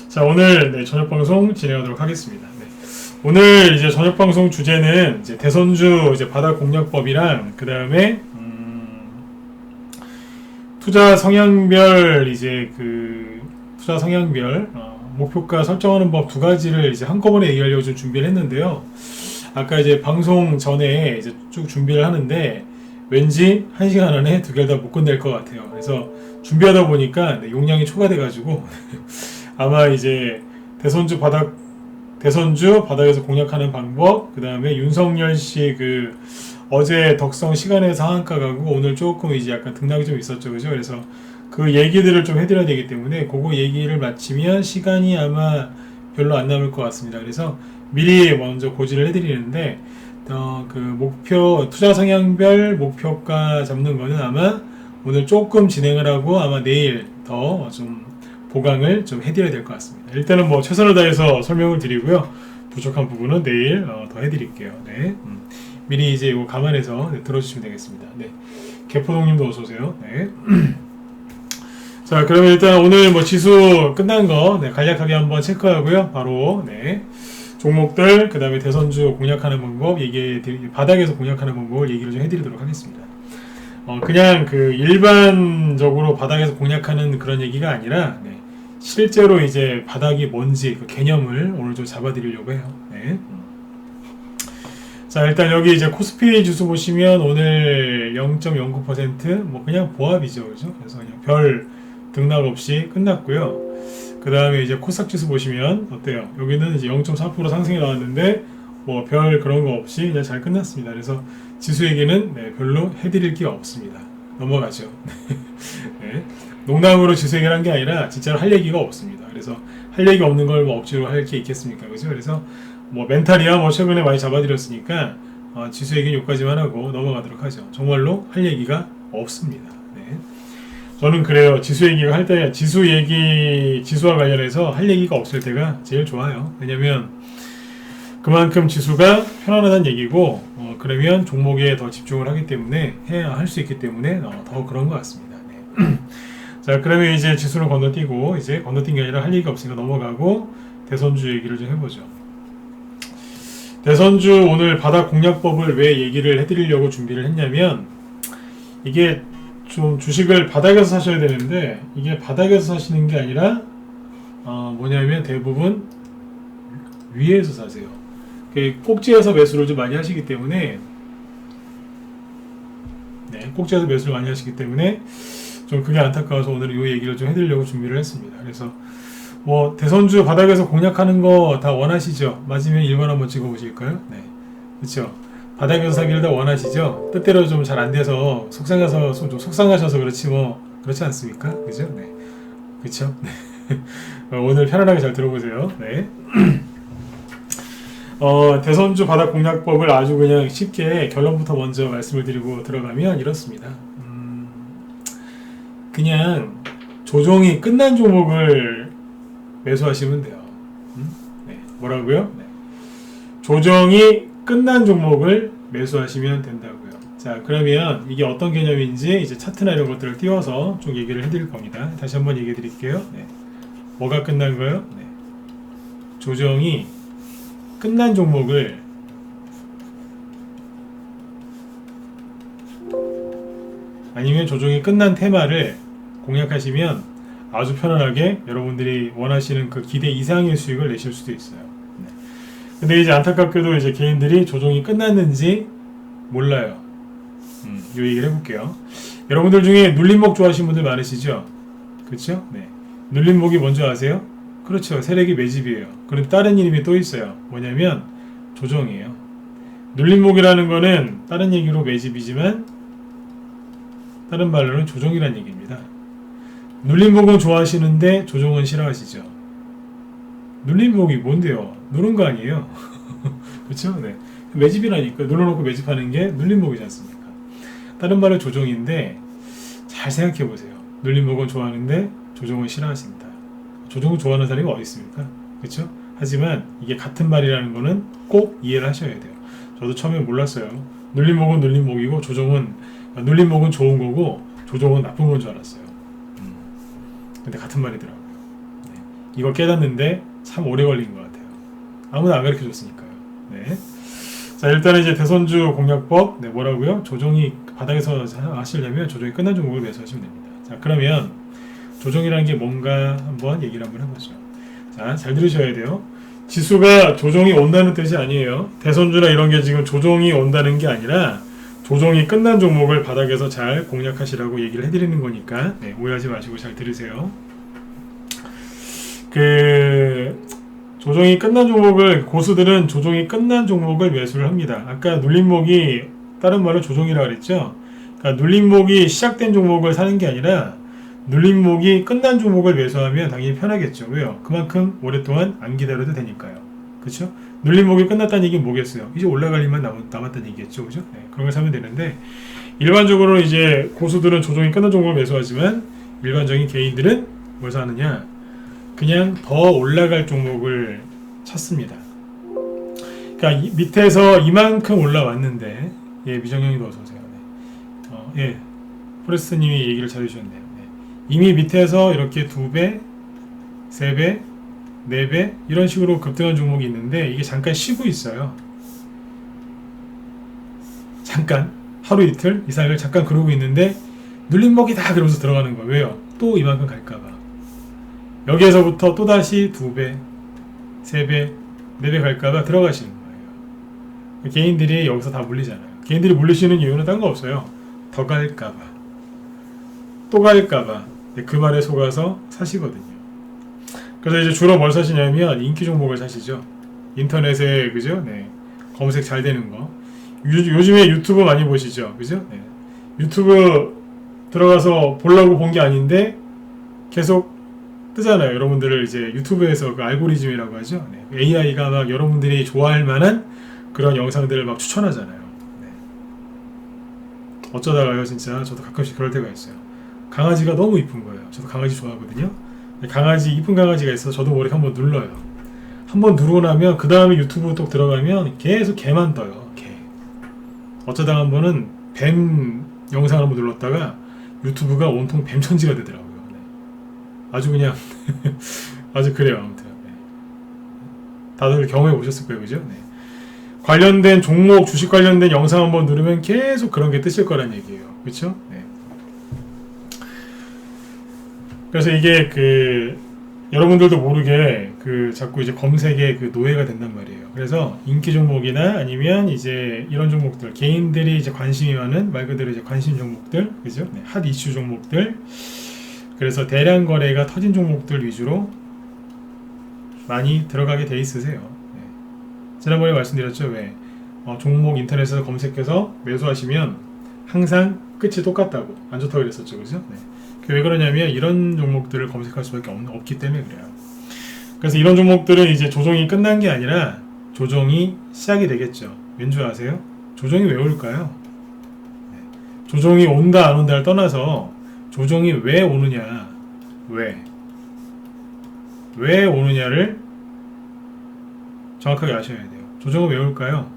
자, 오늘 저녁 방송 진행하도록 하겠습니다. 네. 오늘 이제 저녁 방송 주제는 이제 대선주 이제 바닥 공략법이랑 그 다음에 투자 성향별 이제 그 투자 성향별 목표가 설정하는 법 두 가지를 이제 한꺼번에 얘기하려고 좀 준비를 했는데요. 아까 이제 방송 전에 이제 쭉 준비를 하는데 왠지 1시간 안에 두 개를 다 못 끝낼 것 같아요. 그래서 준비하다 보니까 용량이 초과돼가지고 아마 이제 대선주 바닥에서 공략하는 방법, 그 다음에 윤석열 씨 그 어제 덕성 시간에서 하한가 가고 오늘 조금 이제 약간 등락이 좀 있었죠, 그죠? 그래서 그 얘기들을 좀 해드려야 되기 때문에 그거 얘기를 마치면 시간이 아마 별로 안 남을 것 같습니다. 그래서 미리 먼저 고지를 해드리는데 그 목표 투자 성향별 목표가 잡는 거는 아마 오늘 조금 진행을 하고 아마 내일 더 좀 보강을 좀 해드려야 될 것 같습니다. 일단은 뭐 최선을 다해서 설명을 드리고요. 부족한 부분은 내일 더 해드릴게요. 네. 미리 이제 이거 감안해서 들어주시면 되겠습니다. 네. 개포동님도 어서 오세요. 네. 자, 그러면 일단 오늘 뭐 지수 끝난 거 간략하게 한번 체크하고요. 바로 종목들, 그 다음에 대선주 공략하는 방법, 바닥에서 공략하는 방법을 얘기를 좀 해드리도록 하겠습니다. 그냥 그 일반적으로 바닥에서 공략하는 그런 얘기가 아니라, 실제로 이제 바닥이 뭔지 그 개념을 오늘 좀 잡아드리려고 해요. 네. 자, 일단 여기 이제 코스피 지수 보시면 오늘 0.09% 뭐 그냥 보합이죠. 그죠? 그래서 그냥 별 등락 없이 끝났고요. 그 다음에 이제 코스닥 지수 보시면 어때요? 여기는 이제 0.4% 상승이 나왔는데 뭐 별 그런 거 없이 그냥 잘 끝났습니다. 그래서 지수 얘기는 별로 해드릴 게 없습니다. 넘어가죠. 네. 농담으로 지수 얘기를 한 게 아니라 진짜로 할 얘기가 없습니다. 그래서 할 얘기 없는 걸 뭐 억지로 할 게 있겠습니까? 그죠? 그래서 뭐 멘탈이야 뭐 최근에 많이 잡아드렸으니까 지수 얘기는 여기까지만 하고 넘어가도록 하죠. 정말로 할 얘기가 없습니다. 네. 저는 그래요. 지수 얘기가 할 때 지수와 관련해서 할 얘기가 없을 때가 제일 좋아요. 왜냐면 그만큼 지수가 편안하다는 얘기고 그러면 종목에 더 집중을 하기 때문에 해야 할 수 있기 때문에 더 그런 것 같습니다. 네. 자, 그러면 이제 지수를 건너뛰고 이제 건너뛴 게 아니라 할 얘기가 없으니까 넘어가고 대선주 얘기를 좀 해보죠. 대선주 오늘 바닥 공략법을 왜 얘기를 해드리려고 준비를 했냐면 이게 좀 주식을 바닥에서 사셔야 되는데 이게 바닥에서 사시는 게 아니라 뭐냐면 대부분 위에서 사세요. 꼭지에서 매수를 좀 많이 하시기 때문에 꼭지에서 매수를 많이 하시기 때문에 좀 그게 안타까워서 오늘 이 얘기를 좀 해드리려고 준비를 했습니다. 그래서 뭐 대선주 바닥에서 공략하는 거 다 원하시죠? 맞으면 1번 한번 찍어보실까요? 네, 그렇죠. 바닥에서 사기를 다 원하시죠? 뜻대로 좀 잘 안 돼서 속상하셔서 그렇지 뭐 그렇지 않습니까? 그죠? 네, 그렇죠. 네. 오늘 편안하게 잘 들어보세요. 네. 대선주 바닥 공략법을 아주 그냥 쉽게 결론부터 먼저 말씀을 드리고 들어가면 이렇습니다. 그냥 조정이 끝난 종목을 매수하시면 돼요. 네. 뭐라고요? 네. 조정이 끝난 종목을 매수하시면 된다고요. 자, 그러면 이게 어떤 개념인지 이제 차트나 이런 것들을 띄워서 좀 얘기를 해드릴 겁니다. 다시 한번 얘기해 드릴게요. 네. 뭐가 끝난 거예요? 네. 조정이 끝난 종목을 아니면 조정이 끝난 테마를 공략하시면 아주 편안하게 여러분들이 원하시는 그 기대 이상의 수익을 내실 수도 있어요. 네. 근데 이제 안타깝게도 이제 개인들이 조정이 끝났는지 몰라요. 이 얘기를 해볼게요. 여러분들 중에 눌림목 좋아하시는 분들 많으시죠? 그렇죠? 네. 눌림목이 뭔지 아세요? 그렇죠. 세력이 매집이에요. 그런데 다른 이름이 또 있어요. 뭐냐면 조정이에요. 눌림목이라는 거는 다른 얘기로 매집이지만 다른 말로는 조정이라는 얘기입니다. 눌림목은 좋아하시는데 조정은 싫어하시죠. 눌림목이 뭔데요? 누른 거 아니에요? 그렇죠? 네. 매집이라니까 눌러놓고 매집하는 게 눌림목이지 않습니까? 다른 말은 조정인데 잘 생각해 보세요. 눌림목은 좋아하는데 조정은 싫어하신다. 조정을 좋아하는 사람이 어디 있습니까? 그렇죠? 하지만 이게 같은 말이라는 거는 꼭 이해를 하셔야 돼요. 저도 처음에 몰랐어요. 눌림목은 눌림목이고 눌림목은 좋은 거고 조정은 나쁜 건 줄 알았어요. 근데 같은 말이더라고요. 네. 이거 깨닫는데 참 오래 걸린 것 같아요. 아무나 안 가르쳐 줬으니까요. 네. 자, 일단은 이제 대선주 공략법, 네, 뭐라고요? 조정이 바닥에서 하시려면 조정이 끝난 종목을 매수하시면 됩니다. 자, 그러면 조정이라는 게 뭔가 한번 얘기를 한번 해보죠. 자, 잘 들으셔야 돼요. 지수가 조정이 온다는 뜻이 아니에요. 대선주나 이런 게 지금 조정이 온다는 게 아니라 조정이 끝난 종목을 바닥에서 잘 공략하시라고 얘기를 해드리는 거니까, 네, 오해하지 마시고 잘 들으세요. 조정이 끝난 종목을, 고수들은 조정이 끝난 종목을 매수를 합니다. 아까 눌림목이 다른 말로 조정이라고 그랬죠. 그러니까 눌림목이 시작된 종목을 사는 게 아니라 눌림목이 끝난 종목을 매수하면 당연히 편하겠죠. 왜요? 그만큼 오랫동안 안 기다려도 되니까요. 그렇죠? 눌림목이 끝났다는 얘기는 뭐겠어요? 이제 올라갈 일만 남았다는 얘기겠죠. 그죠? 네, 그런 걸 사면 되는데, 일반적으로 이제 고수들은 조정이 끝난 종목을 매수하지만 일반적인 개인들은 뭘 사느냐? 그냥 더 올라갈 종목을 찾습니다. 그러니까 밑에서 이만큼 올라왔는데, 예, 미정형님도 어서 오세요. 네. 예, 포레스트님이 얘기를 잘 해주셨네요. 네. 이미 밑에서 이렇게 2배, 3배, 4배 이런 식으로 급등한 종목이 있는데 이게 잠깐 쉬고 있어요. 잠깐 하루 이틀 이상을 잠깐 그러고 있는데 눌림목이다 그러면서 들어가는 거예요. 왜요? 또 이만큼 갈까봐. 여기에서부터 또다시 2배, 3배, 4배 갈까봐 들어가시는 거예요. 개인들이 여기서 다 물리잖아요. 개인들이 물리시는 이유는 딴 거 없어요. 더 갈까봐, 또 갈까봐. 그 말에 속아서 사시거든요. 그래서 이제 주로 뭘 사시냐면 인기 종목을 사시죠. 인터넷에, 그죠? 네. 검색 잘 되는 거. 요즘에 유튜브 많이 보시죠? 그죠? 네. 유튜브 들어가서 보려고 본 게 아닌데 계속 뜨잖아요. 여러분들을 이제 유튜브에서 그 알고리즘이라고 하죠. 네. AI가 막 여러분들이 좋아할 만한 그런 영상들을 막 추천하잖아요. 네. 어쩌다가요, 진짜 저도 가끔씩 그럴 때가 있어요. 강아지가 너무 이쁜 거예요. 저도 강아지 좋아하거든요. 강아지, 이쁜 강아지가 있어서 저도 모르게 한번 눌러요. 한번 누르고 나면 그 다음에 유튜브 또 들어가면 계속 개만 떠요. 개. 어쩌다 한 번은 뱀 영상을 한번 눌렀다가 유튜브가 온통 뱀 천지가 되더라고요. 네. 아주 그냥 아주 그래요. 아무튼 네. 다들 경험해 보셨을 거예요, 그죠? 네. 관련된 종목, 주식 관련된 영상 한번 누르면 계속 그런 게 뜨실 거란 얘기예요. 그렇죠? 네. 그래서 이게 여러분들도 모르게 자꾸 이제 검색에 노예가 된단 말이에요. 그래서 인기 종목이나 아니면 이제 이런 종목들, 개인들이 이제 관심이 많은 말 그대로 이제 관심 종목들, 그죠? 네, 핫 이슈 종목들. 그래서 대량 거래가 터진 종목들 위주로 많이 들어가게 돼 있으세요. 네. 지난번에 말씀드렸죠. 왜? 종목 인터넷에서 검색해서 매수하시면 항상 끝이 똑같다고, 안 좋다고 그랬었죠. 그죠? 네. 왜 그러냐면 이런 종목들을 검색할 수밖에 없기 때문에 그래요. 그래서 이런 종목들은 이제 조정이 끝난 게 아니라 조정이 시작이 되겠죠. 왠지 아세요? 조정이 왜 올까요? 네. 조정이 온다 안 온다를 떠나서 조정이 왜 오느냐, 왜 오느냐를 정확하게 아셔야 돼요. 조정은 왜 올까요?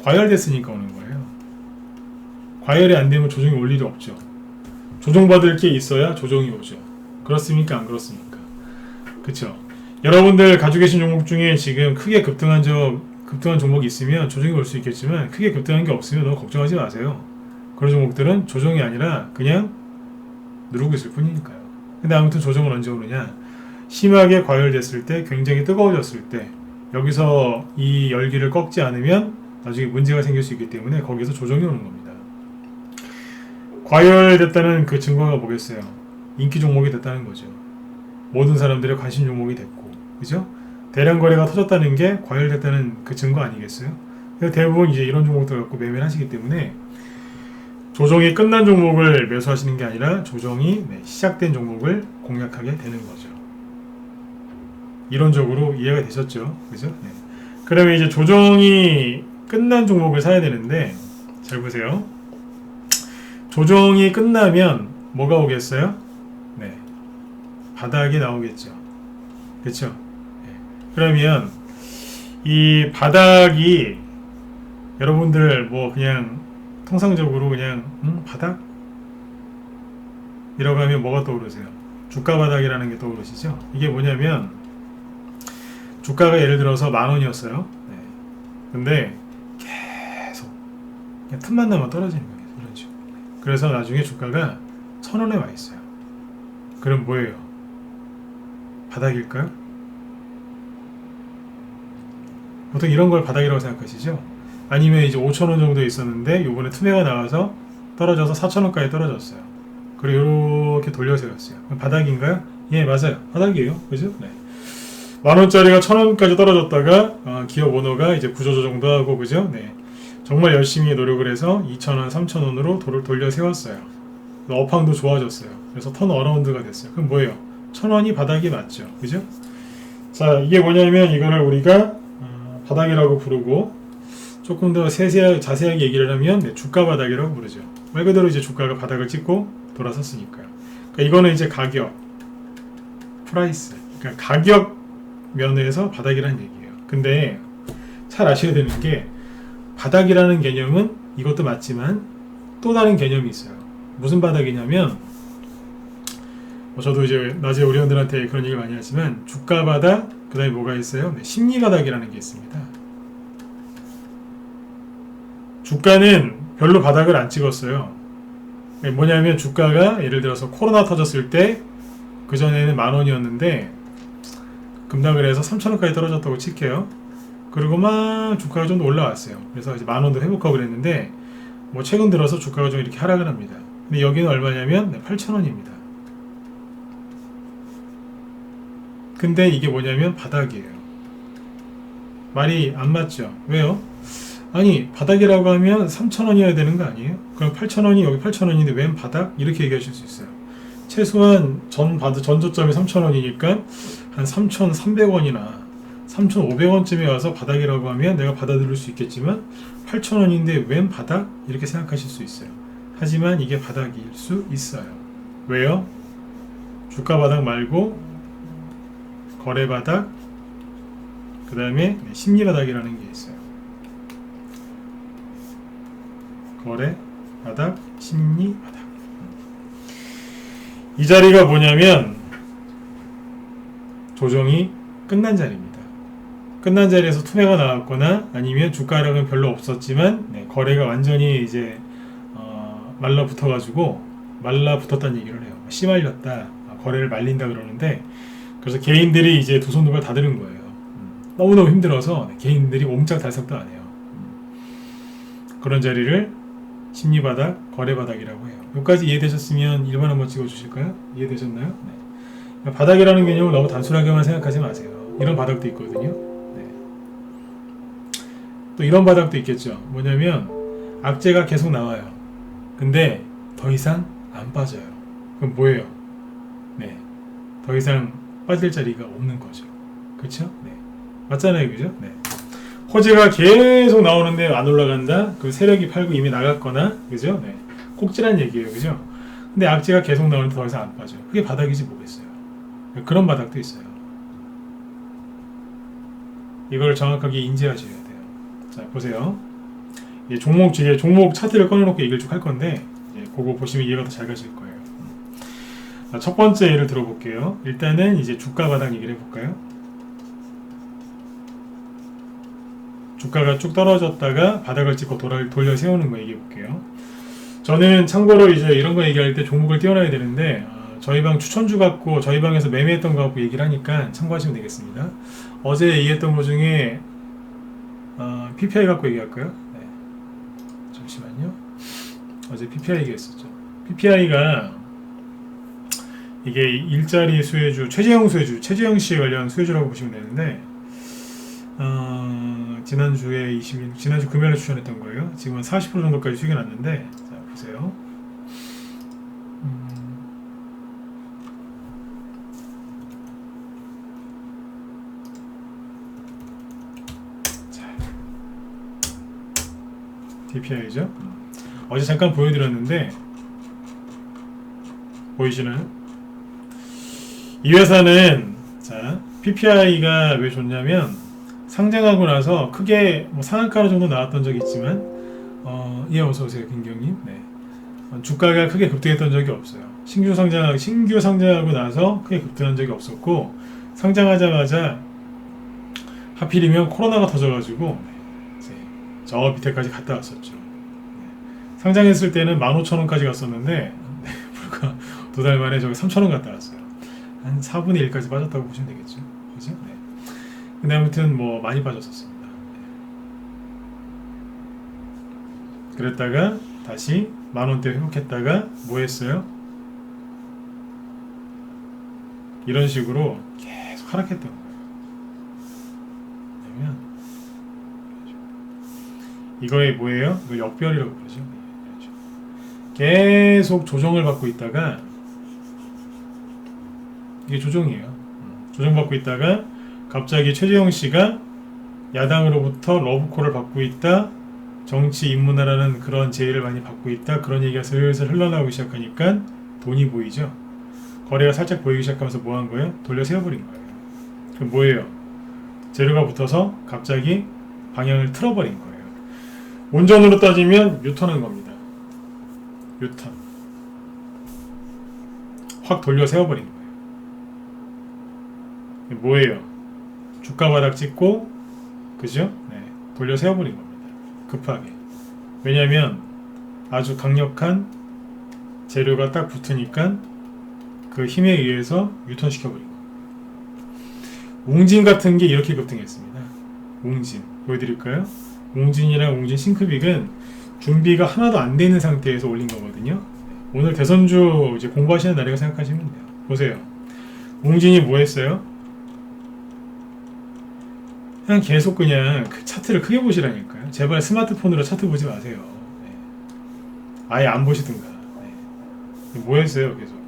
과열됐으니까 오는 거예요. 과열이 안 되면 조정이 올 일이 없죠. 조정받을 게 있어야 조정이 오죠. 그렇습니까? 안 그렇습니까? 그쵸? 여러분들 가지고 계신 종목 중에 지금 크게 급등한 종목이 있으면 조정이 올 수 있겠지만 크게 급등한 게 없으면 너무 걱정하지 마세요. 그런 종목들은 조정이 아니라 그냥 누르고 있을 뿐이니까요. 근데 아무튼 조정은 언제 오느냐? 심하게 과열됐을 때, 굉장히 뜨거워졌을 때, 여기서 이 열기를 꺾지 않으면 나중에 문제가 생길 수 있기 때문에 거기서 조정이 오는 겁니다. 과열됐다는 그 증거가 뭐겠어요? 인기 종목이 됐다는 거죠. 모든 사람들의 관심 종목이 됐고, 그죠? 대량 거래가 터졌다는 게 과열됐다는 그 증거 아니겠어요? 그래서 대부분 이제 이런 종목들 갖고 매매를 하시기 때문에 조정이 끝난 종목을 매수하시는 게 아니라 조정이 시작된 종목을 공략하게 되는 거죠. 이론적으로 이해가 되셨죠? 그죠? 네. 그러면 이제 조정이 끝난 종목을 사야 되는데, 잘 보세요. 조정이 끝나면 뭐가 오겠어요? 네, 바닥이 나오겠죠. 그렇죠? 네. 그러면 이 바닥이 여러분들 뭐 그냥 통상적으로 그냥 바닥? 이라고 하면 뭐가 떠오르세요? 주가 바닥이라는 게 떠오르시죠? 이게 뭐냐면 주가가 예를 들어서 10,000원이었어요. 네. 근데 계속 그냥 틈만 나면 떨어지는 거예요. 이런 식으로. 그래서 나중에 주가가 1,000원에 와 있어요. 그럼 뭐예요? 바닥일까요? 보통 이런 걸 바닥이라고 생각하시죠? 아니면 이제 5,000원 정도 있었는데 요번에 투매가 나와서 떨어져서 4,000원까지 떨어졌어요. 그리고 이렇게 돌려 세웠어요. 그럼 바닥인가요? 예, 맞아요. 바닥이에요. 그죠? 네. 10,000원짜리가 1,000원까지 떨어졌다가 기업 오너가 이제 구조조정도 하고, 그죠? 네. 정말 열심히 노력을 해서 2,000원, 3,000원으로 돌려 세웠어요. 업황도 좋아졌어요. 그래서 턴 어라운드가 됐어요. 그럼 뭐예요? 1,000원이 바닥이 맞죠. 그죠? 자, 이게 뭐냐면 이거를 우리가 바닥이라고 부르고, 조금 더 자세하게 얘기를 하면 네, 주가 바닥이라고 부르죠. 말 그대로 이제 주가가 바닥을 찍고 돌아섰으니까요. 그러니까 이거는 이제 가격, 프라이스, 그러니까 가격 면에서 바닥이라는 얘기예요. 근데 잘 아셔야 되는 게 바닥이라는 개념은 이것도 맞지만 또 다른 개념이 있어요. 무슨 바닥이냐면 저도 이제 낮에 우리 회원들한테 그런 얘기 많이 하지만 주가 바닥, 그 다음에 뭐가 있어요? 네, 심리 바닥이라는 게 있습니다. 주가는 별로 바닥을 안 찍었어요. 뭐냐면 주가가 예를 들어서 코로나 터졌을 때 그전에는 10,000원이었는데 급락을 해서 3,000원까지 떨어졌다고 칠게요. 그리고 막 주가가 좀 더 올라왔어요. 그래서 이제 10,000원도 회복하고 그랬는데 뭐 최근 들어서 주가가 좀 이렇게 하락을 합니다. 근데 여기는 얼마냐면 네, 8,000원입니다. 근데 이게 뭐냐면 바닥이에요. 말이 안 맞죠? 왜요? 아니 바닥이라고 하면 3,000원이어야 되는 거 아니에요? 그럼 8,000원이 여기 8,000원인데 웬 바닥? 이렇게 얘기하실 수 있어요. 최소한 전저점이 3,000원이니까 한 3,300원이나 3,500원쯤에 와서 바닥이라고 하면 내가 받아들일 수 있겠지만 8,000원인데 웬 바닥? 이렇게 생각하실 수 있어요. 하지만 이게 바닥일 수 있어요. 왜요? 주가 바닥 말고 거래 바닥, 그 다음에 심리 바닥이라는 게 있어요. 거래 바닥, 심리 바닥. 이 자리가 뭐냐면 조정이 끝난 자리입니다. 끝난 자리에서 투매가 나왔거나 아니면 주가 하락은 별로 없었지만 네, 거래가 완전히 이제 말라붙어가지고 말라붙었다는 얘기를 해요. 씨말렸다, 거래를 말린다 그러는데, 그래서 개인들이 이제 두 손 두 발 다 드는 거예요. 너무너무 힘들어서 개인들이 옴짝달싹도 안 해요. 그런 자리를 심리바닥, 거래바닥이라고 해요. 여기까지 이해되셨으면 1번 한번 찍어주실까요? 이해되셨나요? 네. 그러니까 바닥이라는 개념을 너무 단순하게만 생각하지 마세요. 이런 바닥도 있거든요. 네. 또 이런 바닥도 있겠죠. 뭐냐면 악재가 계속 나와요. 근데 더 이상 안 빠져요. 그럼 뭐예요? 네. 더 이상 빠질 자리가 없는 거죠. 그렇죠? 네. 맞잖아요. 그죠? 네. 호재가 계속 나오는데 안 올라간다? 그 세력이 팔고 이미 나갔거나, 그죠? 네. 꼭지란 얘기예요. 그죠? 근데 악재가 계속 나오는데 더 이상 안 빠져요. 그게 바닥이지 뭐겠어요. 그런 바닥도 있어요. 이걸 정확하게 인지하셔야 돼요. 자, 보세요. 종목 차트를 꺼내놓고 얘기를 쭉 할 건데, 그거 보시면 이해가 더 잘 가실 거예요. 첫 번째 예를 들어볼게요. 일단은 이제 주가 바닥 얘기를 해볼까요? 주가가 쭉 떨어졌다가 바닥을 찍고 돌려 세우는 거 얘기해 볼게요. 저는 참고로 이제 이런 거 얘기할 때 종목을 띄워놔야 되는데, 저희 방 추천주 갖고 저희 방에서 매매했던 거 갖고 얘기를 하니까 참고하시면 되겠습니다. 어제 얘기했던 거 중에 PPI 갖고 얘기할까요? 네. 잠시만요. 어제 PPI 얘기했었죠. PPI가 이게 일자리 수혜주, 최재형 씨에 관련 수혜주라고 보시면 되는데, 지난주 금요일에 추천했던 거예요. 지금은 40% 정도까지 수익이 났는데, 자, 보세요. 자, DPI죠. 어제 잠깐 보여드렸는데, 보이시나요? 이 회사는, 자, PPI가 왜 좋냐면, 상장하고 나서 크게 상한가 정도 나왔던 적이 있지만, 예, 어서오세요, 김경님. 네. 주가가 크게 급등했던 적이 없어요. 신규 상장하고 나서 크게 급등한 적이 없었고, 상장하자마자 하필이면 코로나가 터져가지고 이제 저 밑에까지 갔다 왔었죠. 상장했을 때는 15,000원까지 갔었는데 불과 2달 만에 저기 3,000원 갔다 왔어요. 한 4분의 1까지 빠졌다고 보시면 되겠죠. 그죠? 네. 근데 아무튼 뭐 많이 빠졌었습니다. 그랬다가 다시 10,000원대 회복했다가 뭐 했어요? 이런 식으로 계속 하락했던 거예요. 그러면 이거에 뭐예요? 이거 역별이라고 그러죠. 계속 조정을 받고 있다가, 이게 조정이에요. 조정받고 있다가 갑자기 최재형 씨가 야당으로부터 러브콜을 받고 있다, 정치 입문하라는 그런 제의를 많이 받고 있다, 그런 얘기가 슬슬 흘러나오기 시작하니까 돈이 보이죠. 거래가 살짝 보이기 시작하면서 뭐 한 거예요? 돌려 세워버린 거예요. 그럼 뭐예요? 재료가 붙어서 갑자기 방향을 틀어버린 거예요. 온전으로 따지면 유턴한 겁니다. 유턴. 확 돌려 세워버린 거예요. 뭐예요? 주가 바닥 찍고, 그죠? 네, 돌려 세워버린 겁니다. 급하게. 왜냐면 아주 강력한 재료가 딱 붙으니까 그 힘에 의해서 유턴 시켜버린 거예요. 웅진 같은 게 이렇게 급등했습니다. 웅진 보여드릴까요? 웅진이랑 웅진 싱크빅은 준비가 하나도 안 돼 있는 상태에서 올린 거거든요. 오늘 대선주 이제 공부하시는 날이라고 생각하시면 돼요. 보세요. 웅진이 뭐 했어요? 그냥 계속 그냥 그 차트를 크게 보시라니까요. 제발 스마트폰으로 차트 보지 마세요. 네. 아예 안 보시든가. 네. 뭐 했어요? 계속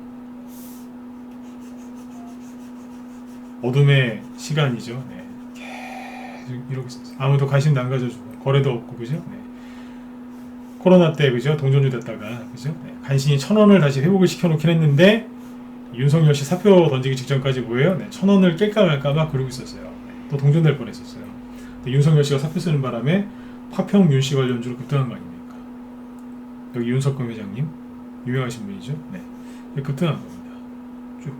어둠의 시간이죠. 네. 계속 이러고 있었어요. 아무도 관심도 안 가져주고 거래도 없고, 그죠? 네. 코로나 때, 그죠? 동전주 됐다가, 그죠? 네. 간신히 1,000원을 다시 회복을 시켜놓긴 했는데, 윤석열 씨 사표 던지기 직전까지 뭐예요? 네. 1,000원을 깰까 말까 막 그러고 있었어요. 네. 또 동전될 뻔했었어요. 근데 윤석열 씨가 사표 쓰는 바람에 파평 윤씨 관련주로 급등한 거 아닙니까? 여기 윤석금 회장님, 유명하신 분이죠? 네. 급등한 겁니다. 쭉.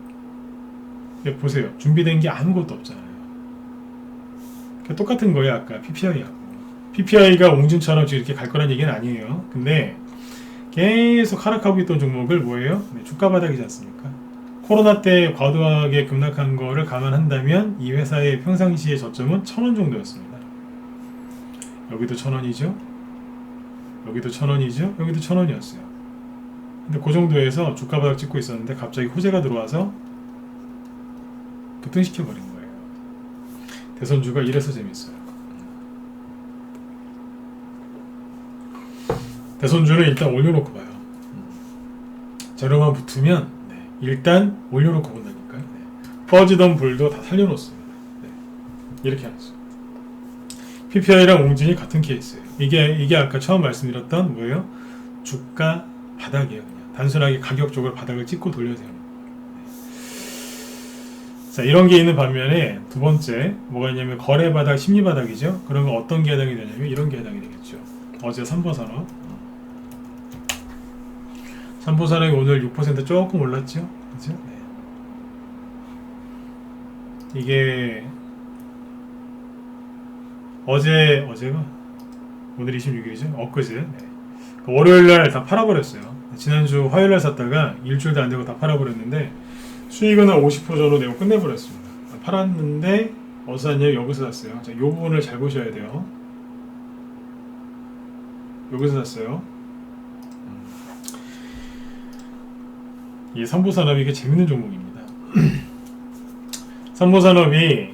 네, 보세요. 준비된 게 아무것도 없잖아요. 똑같은 거예요. 아까 PPI하고. PPI가 웅진처럼 지금 이렇게 갈 거란 얘기는 아니에요. 근데 계속 하락하고 있던 종목을 뭐예요? 네, 주가 바닥이지 않습니까? 코로나 때 과도하게 급락한 거를 감안한다면 이 회사의 평상시의 저점은 1,000원 정도였습니다. 여기도 1,000원이죠. 여기도 1,000원이죠. 여기도 1,000원이었어요. 근데 그 정도에서 주가 바닥 찍고 있었는데 갑자기 호재가 들어와서 급등시켜버린 거예요. 대선주가 이래서 재밌어요. 대선주는 일단 올려놓고 봐요. 재료만 붙으면 일단 올려놓고 본다니까요. 네. 퍼지던 불도 다 살려놓습니다. 네. 이렇게 하죠. PPI랑 웅진이 같은 케이스예요. 이게 아까 처음 말씀드렸던 뭐예요? 주가 바닥이에요. 그냥 단순하게 가격적으로 바닥을 찍고 돌려세우는 거예요. 네. 자, 이런 게 있는 반면에 두 번째 뭐가 있냐면 거래 바닥, 심리 바닥이죠. 그러면 어떤 게 해당이 되냐면 이런 게 해당이 되겠죠. 어제 삼보산업. 삼보산업이 오늘 6% 조금 올랐죠? 그죠? 네. 이게 어제가 오늘 26일이죠? 엊그제. 네. 월요일날 다 팔아버렸어요. 지난주 화요일날 샀다가 일주일도 안 되고 다 팔아버렸는데 수익은 한 50% 정도 내고 끝내버렸습니다. 팔았는데 어디서 샀냐면 여기서 샀어요. 자, 이 부분을 잘 보셔야 돼요. 여기서 샀어요. 이 삼보산업이 이게 재밌는 종목입니다. 삼보산업이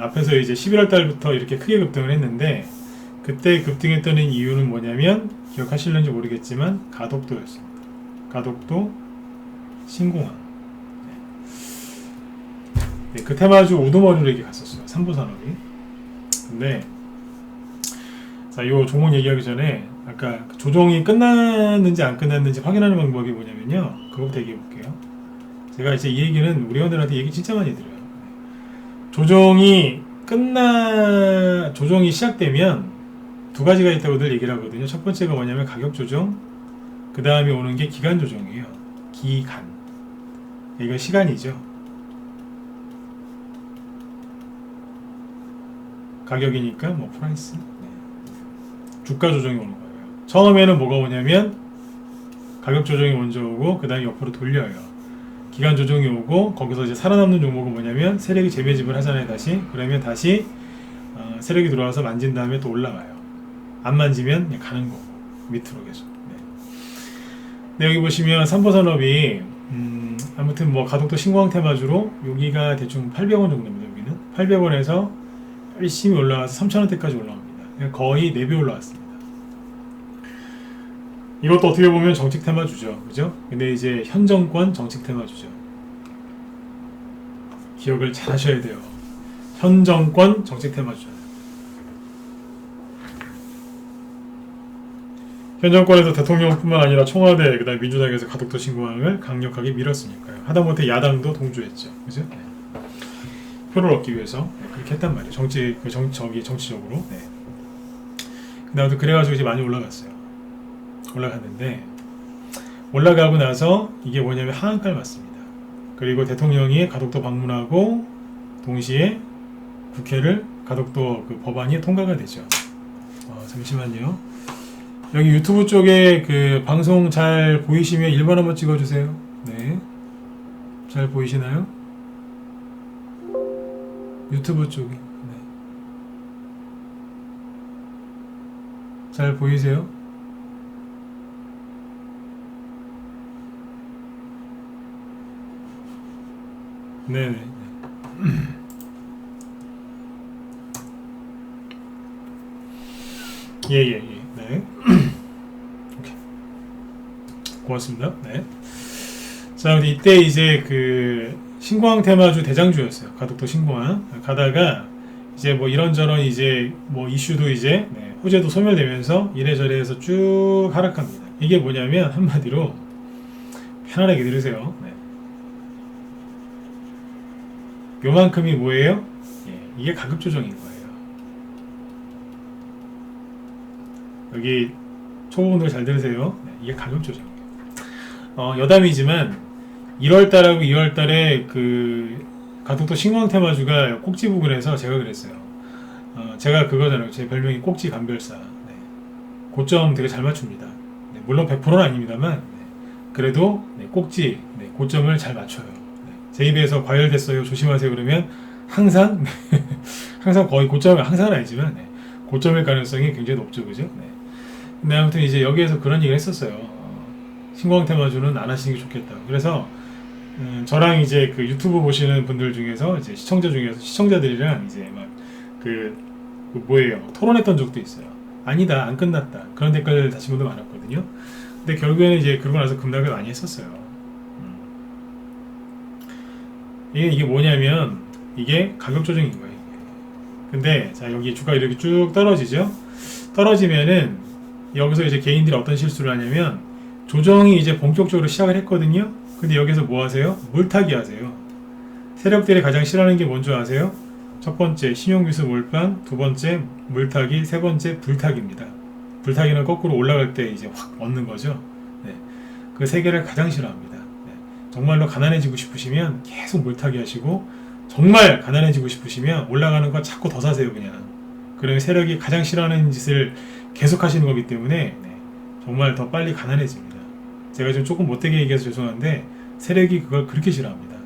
앞에서 이제 11월 달부터 이렇게 크게 급등을 했는데 그때 급등했던 이유는 뭐냐면 기억하실는지 모르겠지만 가덕도였습니다. 가덕도, 신공항. 네, 그 테마주 우두머리로 갔었어요. 삼보산업이. 근데 자, 요 종목 얘기하기 전에 아까 조정이 끝났는지 안 끝났는지 확인하는 방법이 뭐냐면요. 그거부터 얘기해 볼게요. 제가 이제 이 얘기는 우리 회원들한테 얘기 진짜 많이 드려요. 조정이 시작되면 두 가지가 있다고 늘 얘기를 하거든요. 첫 번째가 뭐냐면 가격 조정, 그 다음에 오는 게 기간 조정이에요. 기간. 이건 시간이죠. 가격이니까 뭐 프라이스. 주가 조정이 오는 거예요. 처음에는 뭐가 오냐면 가격 조정이 먼저 오고 그 다음에 옆으로 돌려요. 기간 조정이 오고 거기서 이제 살아남는 종목은 뭐냐면 세력이 재매집을 하잖아요. 다시 그러면 다시 세력이 들어와서 만진 다음에 또 올라가요. 안 만지면 그냥 가는 거고 밑으로 계속. 네, 여기 보시면 삼보산업이 아무튼 뭐 가덕도 신공항 테마주로 여기가 대충 800원 정도입니다. 여기는 800원에서 열심히 올라와서 3,000원대까지 올라옵니다. 거의 4배 올라왔습니다. 이것도 어떻게 보면 정책 테마주죠. 그죠? 근데 이제 현 정권 정책 테마주죠. 기억을 잘 하셔야 돼요. 현 정권 정책 테마주죠. 현 정권에서 대통령뿐만 아니라 청와대, 그다음 민주당에서 가덕도 신공항을 강력하게 밀었으니까요. 하다못해 야당도 동조했죠. 그죠? 네. 표를 얻기 위해서 그렇게 했단 말이에요. 정치적으로. 네. 근데 아무튼 그래가지고 이제 많이 올라갔어요. 올라갔는데 올라가고 나서 이게 뭐냐면 하한가를 맞습니다. 그리고 대통령이 가덕도 방문하고 동시에 국회를 가덕도 그 법안이 통과가 되죠. 잠시만요. 여기 유튜브 쪽에 그 방송 잘 보이시면 1번 한번 찍어주세요. 네. 잘 보이시나요? 유튜브 쪽에. 네. 잘 보이세요? 네네. 예. 네. 오케이. 고맙습니다. 네. 자, 이때 이제 그 신공항 테마주 대장주였어요. 가덕도 신공항. 가다가 이제 뭐 이런저런 이제 뭐 이슈도 이제 호재도 소멸되면서 이래저래 해서 쭉 하락합니다. 이게 뭐냐면 한마디로 편안하게 들으세요. 네. 요만큼이 뭐예요? 이게 가격 조정인 거예요. 여기 초보분들 잘 들으세요. 이게 가격 조정이에요. 여담이지만 1월달하고 2월달에 그 가덕도 신공항 테마주가 꼭지 부근에서 제가 그랬어요. 제가 그거잖아요. 제 별명이 꼭지 감별사. 네. 고점 되게 잘 맞춥니다. 네. 물론 100%는 아닙니다만 그래도 꼭지 고점을 잘 맞춰요. 제 입에서 과열됐어요. 조심하세요. 그러면 항상 항상 거의 고점을 항상은 아니지만 고점일 가능성이 굉장히 높죠. 그죠? 근데 아무튼 이제 여기에서 그런 얘기를 했었어요. 신공항 테마주는 안 하시는 게 좋겠다. 그래서 저랑 이제 그 유튜브 보시는 분들 중에서 이제 시청자들이랑 이제 막 뭐예요? 토론했던 적도 있어요. 아니다, 안 끝났다. 그런 댓글 다신 분도 많았거든요. 근데 결국에는 이제 그러고 나서 급락을 많이 했었어요. 이게 뭐냐면 이게 가격 조정인 거예요. 근데 자 여기 주가 이렇게 쭉 떨어지죠. 떨어지면은 여기서 이제 개인들이 어떤 실수를 하냐면 조정이 이제 본격적으로 시작을 했거든요. 근데 여기서 뭐 하세요? 물타기 하세요. 세력들이 가장 싫어하는 게 뭔지 아세요? 첫 번째 신용기수 몰빵, 두 번째 물타기, 세 번째 불타기입니다. 불타기는 거꾸로 올라갈 때 이제 확 얻는 거죠. 그 세 개를 가장 싫어합니다. 정말로 가난해지고 싶으시면 계속 물타기 하시고, 정말 가난해지고 싶으시면 올라가는 거 자꾸 더 사세요. 그냥 그러면 세력이 가장 싫어하는 짓을 계속 하시는 거기 때문에 정말 더 빨리 가난해집니다. 제가 좀 조금 못되게 얘기해서 죄송한데 세력이 그걸 그렇게 싫어합니다.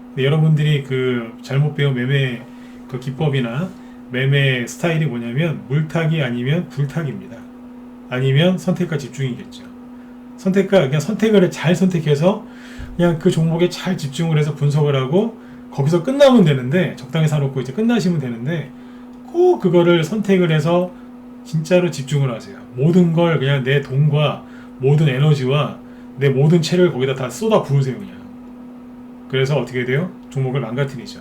근데 여러분들이 그 잘못 배운 매매 그 기법이나 매매 스타일이 뭐냐면 물타기 아니면 불타기입니다. 아니면 선택과 집중이겠죠. 그냥 선택을 잘 선택해서 그냥 그 종목에 잘 집중을 해서 분석을 하고 거기서 끝나면 되는데, 적당히 사놓고 이제 끝나시면 되는데, 꼭 그거를 선택을 해서 진짜로 집중을 하세요. 모든 걸 그냥 내 돈과 모든 에너지와 내 모든 체력을 거기다 다 쏟아 부으세요. 그냥. 그래서 어떻게 돼요? 종목을 망가뜨리죠.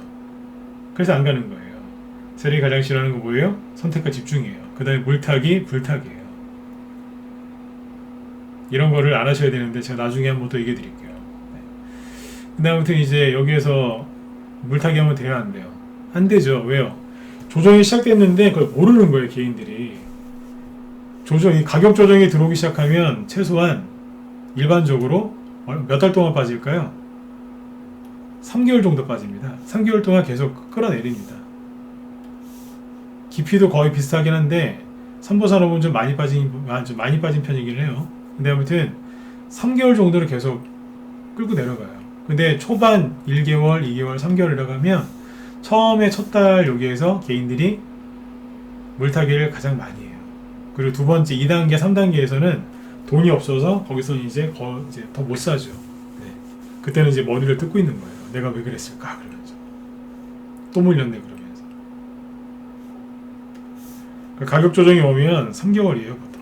그래서 안 가는 거예요. 세력이 가장 싫어하는 거 뭐예요? 선택과 집중이에요. 그 다음에 물타기, 불타기예요. 이런 거를 안 하셔야 되는데 제가 나중에 한번 또 얘기해 드릴게요. 근데 아무튼 이제 여기에서 물타기 하면 돼요, 안 돼요? 안 되죠. 왜요? 조정이 시작됐는데 그걸 모르는 거예요, 개인들이. 이 가격 조정이 들어오기 시작하면 최소한 일반적으로 몇 달 동안 빠질까요? 3개월 정도 빠집니다. 3개월 동안 계속 끌어내립니다. 깊이도 거의 비슷하긴 한데 삼보산업은 좀 많이 빠진 편이긴 해요. 근데 아무튼 3개월 정도를 계속 끌고 내려가요. 근데 초반 1개월, 2개월, 3개월이라고 하면 처음에 첫 달 여기에서 개인들이 물타기를 가장 많이 해요. 그리고 두 번째 2단계, 3단계에서는 돈이 없어서 거기서 이제 더 못 사죠. 네. 그때는 이제 머리를 뜯고 있는 거예요. 내가 왜 그랬을까? 그러면서 또 물렸네 그러면서. 가격 조정이 오면 3개월이에요 보통.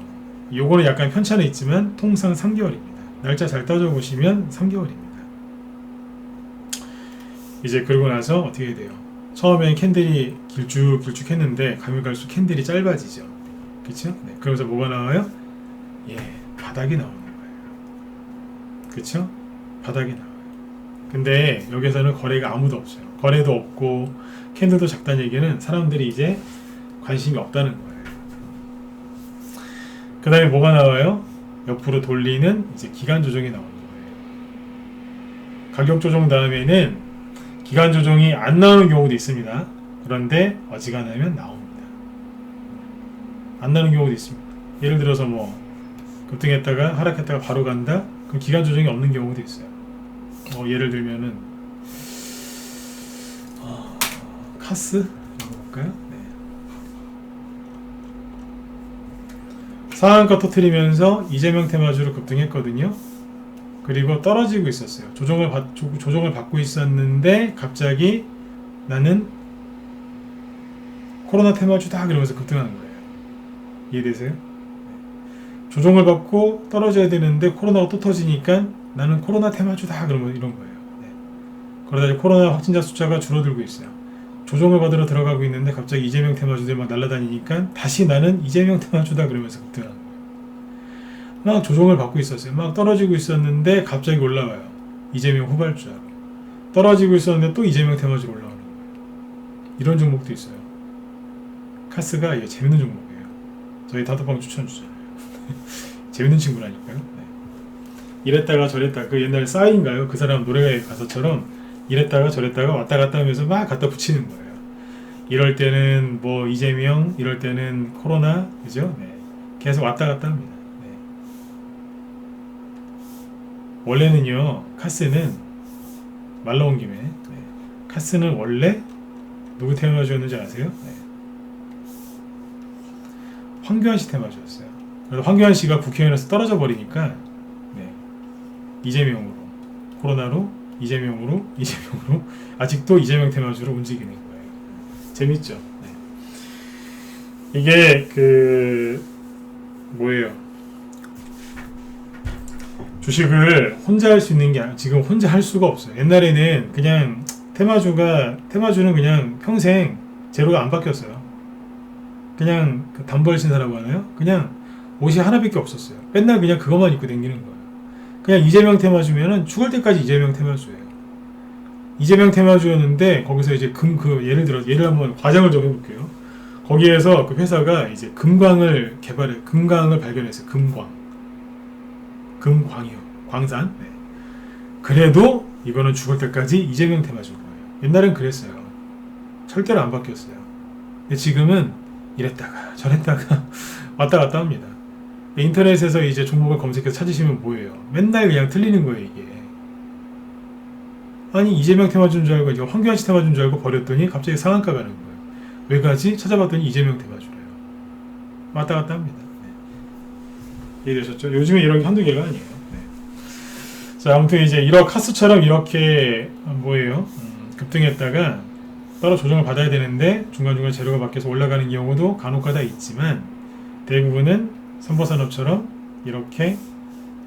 요거는 약간 편차는 있지만 통상 3개월입니다. 날짜 잘 따져보시면 3개월입니다. 이제 그러고 나서 어떻게 돼요? 처음엔 캔들이 길쭉했는데 가면 갈수록 캔들이 짧아지죠. 그쵸? 네. 그러면서 뭐가 나와요? 예, 바닥이 나오는 거예요. 그쵸? 바닥이 나와요. 근데 여기서는 거래가 아무도 없어요. 거래도 없고 캔들도 작다는 얘기는 사람들이 이제 관심이 없다는 거예요. 그 다음에 뭐가 나와요? 옆으로 돌리는 이제 기간 조정이 나오는 거예요. 가격 조정 다음에는 기간 조정이 안 나오는 경우도 있습니다. 그런데 어지간하면 나옵니다. 안 나오는 경우도 있습니다. 예를 들어서 뭐 급등했다가 하락했다가 바로 간다? 그럼 기간 조정이 없는 경우도 있어요. 예를 들면은 카스? 볼까요? 네. 상한가 터트리면서 이재명 테마주로 급등했거든요. 그리고 떨어지고 있었어요. 조정을 받고 있었는데 갑자기 나는 코로나 테마주다 그러면서 급등하는 거예요. 이해되세요? 조정을 받고 떨어져야 되는데 코로나가 또 터지니까 나는 코로나 테마주다 그러면 이런 거예요. 네. 그러다 이제 코로나 확진자 숫자가 줄어들고 있어요. 조정을 받으러 들어가고 있는데 갑자기 이재명 테마주들 막 날아다니니까 다시 나는 이재명 테마주다 그러면서 급등하는 거예요. 막 조정을 받고 있었어요. 막 떨어지고 있었는데 갑자기 올라와요. 이재명 후발주자로. 떨어지고 있었는데 또 이재명 테마주로 올라오는 거예요. 이런 종목도 있어요. 카스가 이게 재밌는 종목이에요. 저희 다도방 추천 주잖아요. 재밌는 친구라니까요. 네. 이랬다가 저랬다가 그 옛날 싸이인가요? 그 사람 노래 가사처럼 이랬다가 저랬다가 왔다 갔다 하면서 막 갖다 붙이는 거예요. 이럴 때는 뭐 이재명, 이럴 때는 코로나, 그죠? 네. 계속 왔다 갔다 합니다. 원래는요, 카스는 말 나온 김에 카스는 원래 누구 테마주였는지 아세요? 네. 황교안 씨 테마주였어요. 그래서 황교안 씨가 국회의원에서 떨어져 버리니까 이재명으로 코로나로 이재명으로 아직도 이재명 테마주로 움직이는 거예요. 재밌죠? 네. 이게 뭐예요? 주식을 혼자 할 수 있는 게 지금 혼자 할 수가 없어요. 옛날에는 그냥 테마주는 그냥 평생 재료가 안 바뀌었어요. 그냥 단벌 신사라고 하나요? 그냥 옷이 하나밖에 없었어요. 맨날 그냥 그것만 입고 다니는 거예요. 그냥 이재명 테마주면은 죽을 때까지 이재명 테마주예요. 이재명 테마주였는데 거기서 이제 예를 한번 과장을 좀 해볼게요. 거기에서 그 회사가 이제 금광을 발견했어요. 금광이요. 광산. 네. 그래도 이거는 죽을 때까지 이재명 테마주인 거예요. 옛날엔 그랬어요. 절대로 안 바뀌었어요. 근데 지금은 이랬다가 저랬다가 왔다 갔다 합니다. 인터넷에서 이제 종목을 검색해서 찾으시면 뭐예요? 맨날 그냥 틀리는 거예요, 이게. 아니, 이재명 테마주인 줄 알고 이제 황교안 씨 테마주인 줄 알고 버렸더니 갑자기 상한가 가는 거예요. 왜 가지? 찾아봤더니 이재명 테마주래요. 왔다 갔다 합니다. 이해되셨죠? 요즘에 이런 게 한두 개가 아니에요. 네. 자, 아무튼 이제 카스처럼 이렇게 급등했다가 따로 조정을 받아야 되는데 중간중간 재료가 바뀌어서 올라가는 경우도 간혹가다 있지만 대부분은 삼보산업처럼 이렇게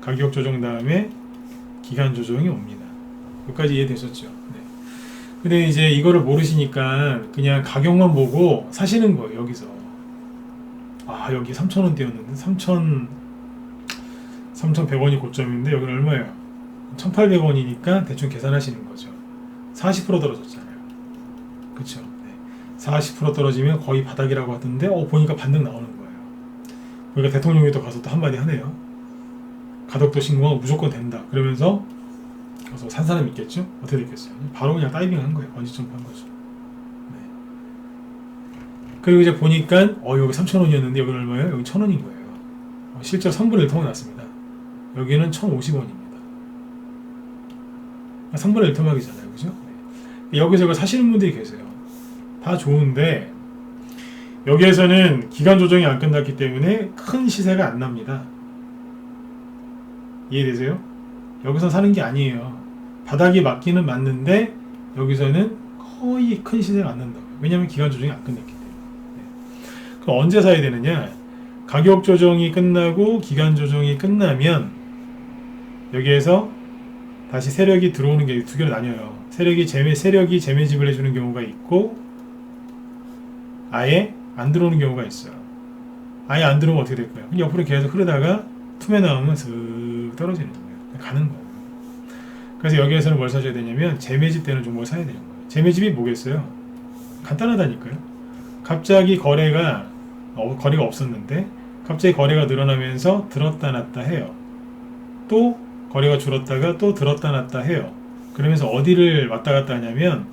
가격 조정 다음에 기간 조정이 옵니다. 여기까지 이해되셨죠? 네. 근데 이제 이거를 모르시니까 그냥 가격만 보고 사시는 거예요. 여기서 여기 3,000원대였는데 3,100원이 고점인데 여기는 얼마예요? 1,800원이니까 대충 계산하시는 거죠. 40% 떨어졌잖아요. 그쵸? 네. 40% 떨어지면 거의 바닥이라고 하던데 보니까 반등 나오는 거예요. 그러니까 대통령이 또 가서 또 한마디 하네요. 가덕도 신공항 무조건 된다. 그러면서 그래서 산 사람 있겠죠? 어떻게 됐겠어요? 바로 그냥 다이빙 한 거예요. 번지 점프 한 거죠. 네. 그리고 이제 보니까 여기 3,000원이었는데 여기는 얼마예요? 여기 1,000원인 거예요. 실제로 3분의 1 통이 났습니다. 여기는 1,050원입니다. 3분의 1 토막이잖아요. 그죠? 네. 여기서 이거 사시는 분들이 계세요. 다 좋은데 여기에서는 기간 조정이 안 끝났기 때문에 큰 시세가 안 납니다. 이해되세요? 여기서 사는 게 아니에요. 바닥이 맞기는 맞는데 여기서는 거의 큰 시세가 안 난다고요. 왜냐하면 기간 조정이 안 끝났기 때문에. 네. 그럼 언제 사야 되느냐? 가격 조정이 끝나고 기간 조정이 끝나면 여기에서 다시 세력이 들어오는 게 두 개로 나뉘어요. 세력이 재매집을 해주는 경우가 있고 아예 안 들어오는 경우가 있어요. 아예 안 들어오면 어떻게 될까요? 옆으로 계속 흐르다가 틈에 나오면 슥 떨어지는 거예요. 가는 거예요. 그래서 여기에서는 뭘 사셔야 되냐면 재매집 되는 종목을 사야 되는 거예요. 재매집이 뭐겠어요? 간단하다니까요. 갑자기 거래가 없었는데 갑자기 거래가 늘어나면서 들었다 놨다 해요. 또 거래가 줄었다가 또 들었다 놨다 해요. 그러면서 어디를 왔다 갔다 하냐면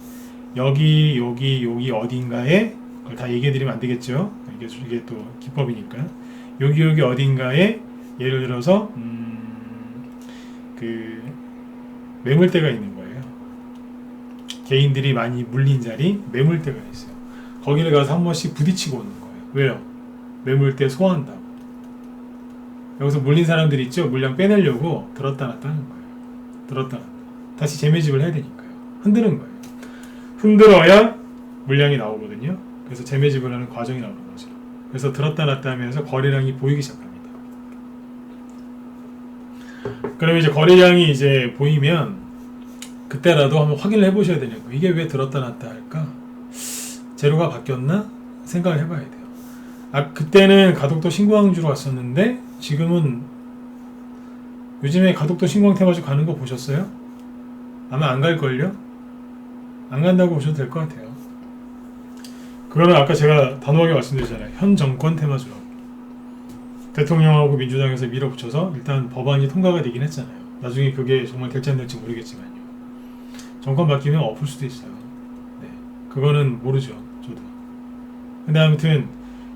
여기 어딘가에 그걸 다 얘기해드리면 안 되겠죠. 이게 또 기법이니까 여기 어딘가에 예를 들어서 그 매물대가 있는 거예요. 개인들이 많이 물린 자리 매물대가 있어요. 거기를 가서 한 번씩 부딪히고 오는 거예요. 왜요? 매물대 소화한다고. 여기서 물린 사람들이 있죠. 물량 빼내려고 들었다 놨다 하는 거예요. 들었다 놨다. 다시 재매집을 해야 되니까요. 흔드는 거예요. 흔들어야 물량이 나오거든요. 그래서 재매집을 하는 과정이 나오는 거죠. 그래서 들었다 놨다 하면서 거래량이 보이기 시작합니다. 그럼 이제 거래량이 이제 보이면 그때라도 한번 확인을 해보셔야 되는 거예요. 이게 왜 들었다 놨다 할까? 재료가 바뀌었나? 생각을 해봐야 돼요. 그때는 가덕도 신공항주로 왔었는데 지금은 요즘에 가덕도 신공항 테마주 가는 거 보셨어요? 아마 안 갈걸요? 안 간다고 보셔도 될 것 같아요. 그거는 아까 제가 단호하게 말씀드렸잖아요. 현 정권 테마주라고. 대통령하고 민주당에서 밀어붙여서 일단 법안이 통과가 되긴 했잖아요. 나중에 그게 정말 될지 안 될지 모르겠지만요. 정권 바뀌면 엎을 수도 있어요. 네, 그거는 모르죠. 저도. 근데 아무튼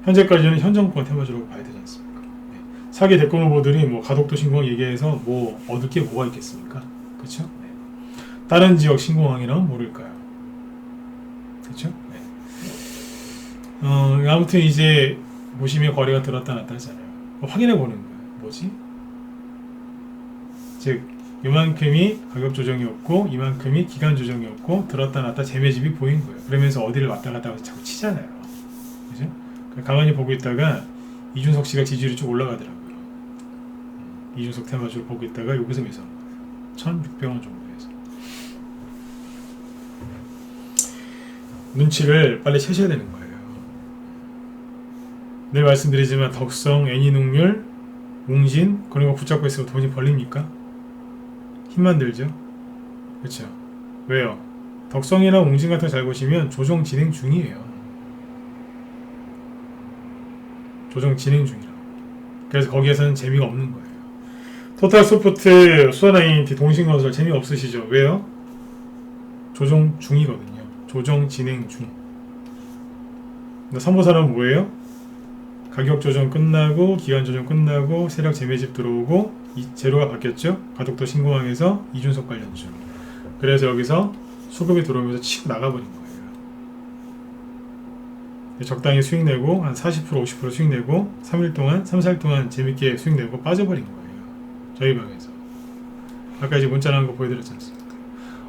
현재까지는 현 정권 테마주라고 봐야 되지 않습니까? 네. 사기 대권 후보들이 뭐 가덕도 신공항 얘기해서 뭐 얻을 게 뭐가 있겠습니까? 그렇죠? 네. 다른 지역 신공항이라면 모를까요? 그렇죠? 네. 아무튼 이제 보시면 거래가 들었다 놨다 하잖아요. 확인해 보는 거예요. 뭐지? 즉 이만큼이 가격 조정이었고 이만큼이 기간 조정이었고 들었다 놨다 재매집이 보인 거예요. 그러면서 어디를 왔다 갔다 하면서 자꾸 치잖아요. 그죠? 가만히 보고 있다가 이준석 씨가 지지율이 좀 올라가더라고요. 이준석 테마주를 보고 있다가 여기서 매수한 거예요. 1,600원 정도에서. 눈치를 빨리 채셔야 되는 거예요. 늘 말씀드리지만 덕성, 애니농률, 웅진 그런 거 붙잡고 있으면 돈이 벌립니까? 힘만 들죠? 그렇죠? 왜요? 덕성이나 웅진 같은 거 잘 보시면 조정 진행 중이에요. 조정 진행 중이라고. 그래서 거기에서는 재미가 없는 거예요. 토탈소프트, 수원INT, 동신건설 재미없으시죠? 왜요? 조정 중이거든요. 조정 진행 중. 선보사는 뭐예요? 가격 조정 끝나고 기간 조정 끝나고 세력 재매집 들어오고 재료가 바뀌었죠. 가덕도 신공항에서 이준석 관련주. 그래서 여기서 수급이 들어오면서 치고 나가버린 거예요. 적당히 수익 내고 한 40% 50% 수익 내고 3일 동안 3, 4일 동안 재밌게 수익 내고 빠져버린 거예요. 저희 방에서. 아까 이제 문자 나온 거 보여드렸지 않습니까?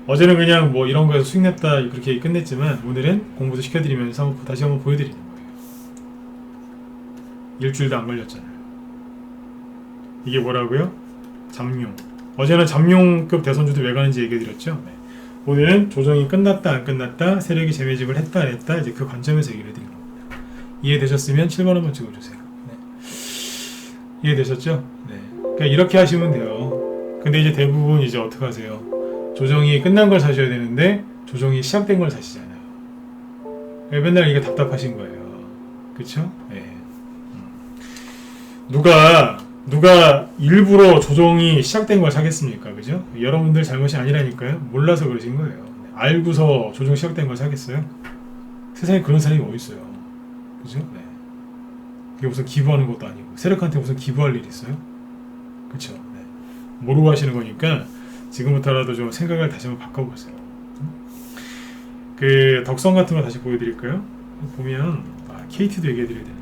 어제는 그냥 뭐 이런 거에서 수익 냈다 그렇게 끝냈지만 오늘은 공부도 시켜드리면서 다시 한번 보여드리는 거예요. 일주일도 안 걸렸잖아요. 이게 뭐라고요? 잠룡. 어제는 잠룡급 대선주도 왜 가는지 얘기해드렸죠. 네. 오늘은 조정이 끝났다 안 끝났다 세력이 재매집을 했다 안 했다 이제 그 관점에서 얘기를 해드린 겁니다. 이해되셨으면 7번 한번 찍어주세요. 네. 이해되셨죠? 네. 그러니까 이렇게 하시면 돼요. 근데 이제 대부분 이제 어떻게 하세요? 조정이 끝난 걸 사셔야 되는데 조정이 시작된 걸 사시잖아요. 맨날 이게 답답하신 거예요. 그쵸? 네. 누가 누가 일부러 조정이 시작된 걸 사겠습니까? 그죠? 여러분들 잘못이 아니라니까요. 몰라서 그러신 거예요. 알고서 조정 시작된 걸 사겠어요? 세상에 그런 사람이 어디 있어요? 그죠? 네. 그게 무슨 기부하는 것도 아니고 세력한테 무슨 기부할 일 있어요? 그쵸? 네. 모르고 하시는 거니까 지금부터라도 좀 생각을 다시 한번 바꿔보세요. 그 덕성 같은 거 다시 보여드릴까요? 보면 KT도 얘기해드려야 되는데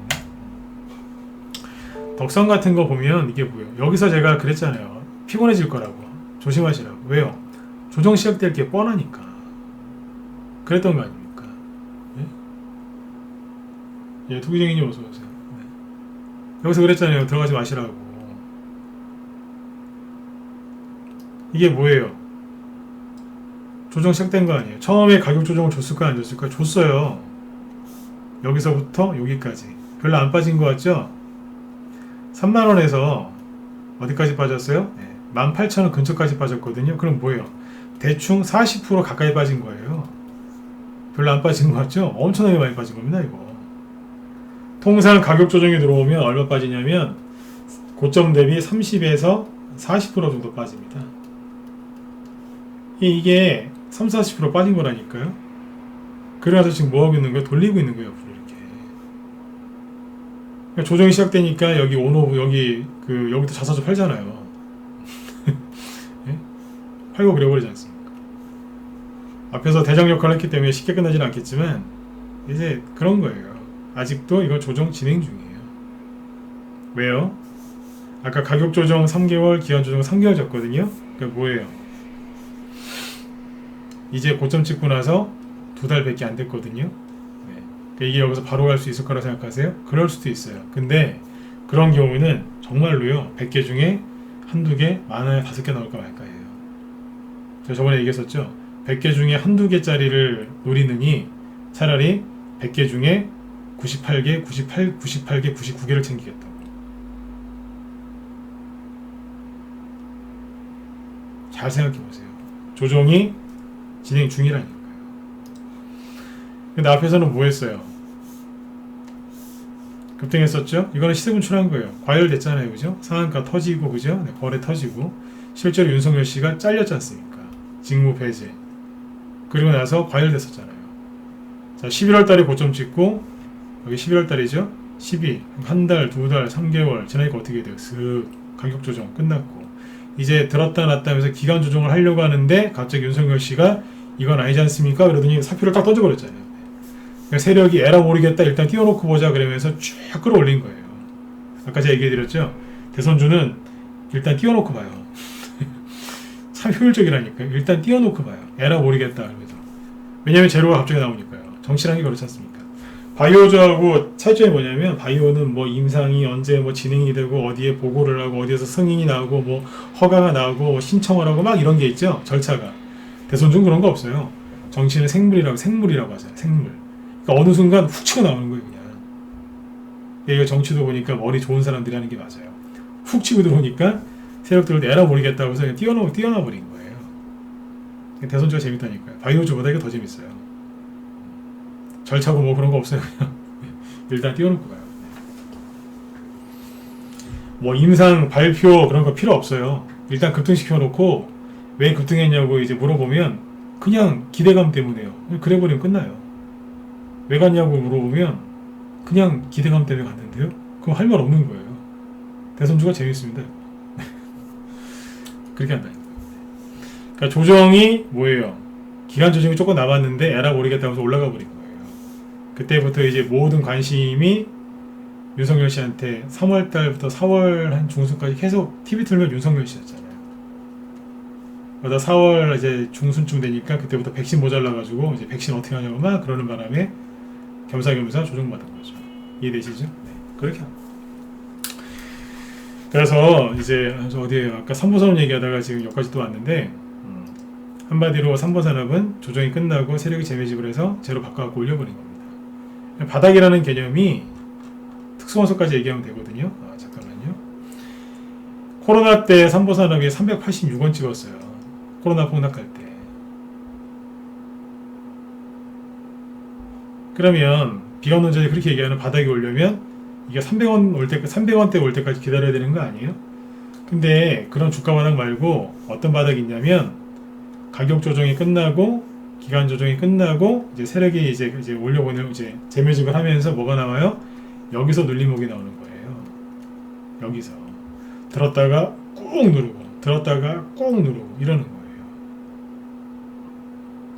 덕성 같은 거 보면 이게 뭐예요? 여기서 제가 그랬잖아요. 피곤해질 거라고. 조심하시라고. 왜요? 조정 시작될 게 뻔하니까. 그랬던 거 아닙니까? 예? 예, 투기쟁이님 어서오세요. 네. 여기서 그랬잖아요. 들어가지 마시라고. 이게 뭐예요? 조정 시작된 거 아니에요? 처음에 가격 조정을 줬을까 안 줬을까? 줬어요. 여기서부터 여기까지. 별로 안 빠진 거 같죠? 3만원에서 어디까지 빠졌어요? 네. 18,000원 근처까지 빠졌거든요. 그럼 뭐예요? 대충 40% 가까이 빠진 거예요. 별로 안 빠진 거 같죠? 엄청나게 많이 빠진 겁니다, 이거. 통상 가격 조정이 들어오면 얼마 빠지냐면 고점 대비 30에서 40% 정도 빠집니다. 이게 30-40% 빠진 거라니까요. 그래서 지금 뭐하고 있는 거예요? 돌리고 있는 거예요, 앞으로 이렇게. 그러니까 조정이 시작되니까 여기 온오브 여기도 자사주 팔잖아요. 예? 팔고 그래버리지 않습니까? 앞에서 대장 역할을 했기 때문에 쉽게 끝나지는 않겠지만 이제 그런 거예요. 아직도 이거 조정 진행 중이에요. 왜요? 아까 가격 조정 3개월, 기간 조정 3개월 졌거든요. 그러니까 뭐예요? 이제 고점 찍고 나서 2달밖에 안 됐거든요. 네. 그러니까 이게 여기서 바로 갈 수 있을 거라 생각하세요? 그럴 수도 있어요. 근데 그런 경우는 정말로요. 100개 중에 한두 개, 많아야 5개 나올까 말까예요. 제가 저번에 얘기했었죠. 100개 중에 한두 개짜리를 노리느니 차라리 100개 중에 98개, 98개, 99개를 챙기겠다고. 잘 생각해보세요. 조정이 진행 중이라니까요. 근데 앞에서는 뭐 했어요? 급등했었죠? 이거는 시세분출한 거예요. 과열됐잖아요. 그죠? 상한가 터지고, 그죠? 네, 거래 터지고. 실제로 윤석열 씨가 잘렸지 않습니까? 직무 배제. 그리고 나서 과열됐었잖아요. 자, 11월 달에 고점 찍고, 여기 11월 달이죠? 12, 한 달, 2달, 3개월 지나니까 어떻게 돼요? 슥 가격 조정 끝났고. 이제 들었다 놨다 하면서 기간 조정을 하려고 하는데 갑자기 윤석열 씨가 이건 아니지 않습니까? 그러더니 사표를 딱 던져버렸잖아요. 그러니까 세력이 에라 모르겠다 일단 띄워놓고 보자 그러면서 쭉 끌어올린 거예요. 아까 제가 얘기해드렸죠? 대선주는 일단 띄워놓고 봐요. 참 효율적이라니까요. 일단 띄워놓고 봐요. 에라 모르겠다 그러면서. 왜냐면 재료가 갑자기 나오니까요. 정치라는 게 그렇지 않습니까? 바이오주하고 차이점이 뭐냐면 바이오는 뭐 임상이 언제 뭐 진행이 되고 어디에 보고를 하고 어디에서 승인이 나오고 뭐 허가가 나오고 뭐 신청을 하고 막 이런 게 있죠. 절차가. 대선주는 그런 거 없어요. 정치는 생물이라고 하잖아요. 생물. 그러니까 어느 순간 훅 치고 나오는 거예요. 그냥. 이거 정치도 보니까 머리 좋은 사람들이 하는 게 맞아요. 훅 치고 들어오니까 세력들을 내라 모르겠다고 해서 그냥 뛰어나 버린 거예요. 대선주가 재밌다니까요. 바이오주보다 이게 더 재밌어요. 절차고 뭐 그런 거 없어요. 그냥 일단 띄워놓고 가요. 뭐 임상 발표 그런 거 필요 없어요. 일단 급등시켜 놓고 왜 급등했냐고 이제 물어보면 그냥 기대감 때문에요. 그래 버리면 끝나요. 왜 갔냐고 물어보면 그냥 기대감 때문에 갔는데요. 그럼 할 말 없는 거예요. 대선주가 재밌습니다. 그렇게 한다니까. 그러니까 조정이 뭐예요? 기간 조정이 조금 남았는데 에라 모르겠다고 해서 올라가 버린 거예요. 그때부터 이제 모든 관심이 윤석열 씨한테 3월 달부터 4월 한 중순까지 계속 TV 틀면 윤석열 씨였잖아요. 그러다 4월 이제 중순쯤 되니까 그때부터 백신 모자라가지고 이제 백신 어떻게 하냐고 막 그러는 바람에 겸사겸사 조정받은 거죠. 이해되시죠? 네. 그렇게 합니다. 그래서 이제 어디에요? 아까 3보산업 얘기하다가 지금 여기까지 또 왔는데 한마디로 3보산업은 조정이 끝나고 세력이 재매집을 해서 제로 바꿔갖고 올려버린 겁니다. 바닥이라는 개념이 특수원소까지 얘기하면 되거든요. 잠깐만요. 코로나 때 3보산업이 386원 찍었어요. 코로나 폭락할 때. 그러면 비관론자들이 그렇게 얘기하는 바닥이 오려면 이게 300원 올 때, 300원대 올 때까지 기다려야 되는 거 아니에요? 근데 그런 주가 바닥 말고 어떤 바닥이 있냐면 가격 조정이 끝나고 기간 조정이 끝나고 이제 세력이 이제 올려보내고 이제 재매집을 하면서 뭐가 나와요? 여기서 눌림목이 나오는 거예요. 여기서 들었다가 꾹 누르고 들었다가 꾹 누르고 이러는 거예요.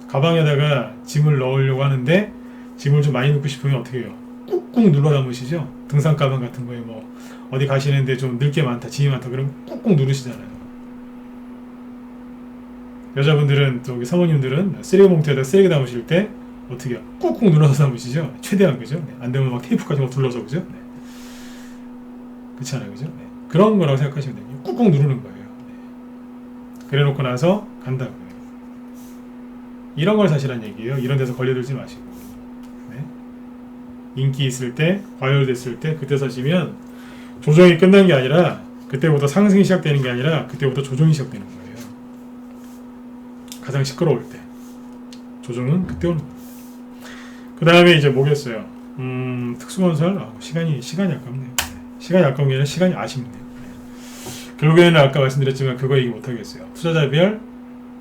가방에다가 짐을 넣으려고 하는데 짐을 좀 많이 넣고 싶으면 어떻게 해요? 꾹꾹 눌러 담으시죠? 등산 가방 같은 거에 뭐 어디 가시는데 좀 늘 게 많다, 짐이 많다 그러면 꾹꾹 누르시잖아요. 여자분들은 저기 사모님들은 쓰레기 봉투에다 쓰레기 담으실 때 어떻게 해요? 꾹꾹 눌러서 담으시죠? 최대한 그죠? 네. 안 되면 막 테이프까지 막 둘러서 그죠? 네. 그렇지 않아요, 그죠? 네. 그런 거라고 생각하시면 돼요. 꾹꾹 누르는 거예요. 네. 그래놓고 나서 간다고요. 이런 걸 사시란 얘기예요. 이런 데서 걸려들지 마시고. 네. 인기 있을 때, 과열됐을 때 그때 사시면 조정이 끝난 게 아니라 그때부터 상승이 시작되는 게 아니라 그때부터 조정이 시작되는 거예요. 가장 시끄러울 때 조정은 그때 오는 거예요. 그 다음에 이제 뭐겠어요? 특수건설 시간이 아깝네요. 네. 시간이 아까운 게 아니라 시간이 아쉽네요. 네. 결국에는 아까 말씀드렸지만 그거 얘기 못 하겠어요. 투자자별,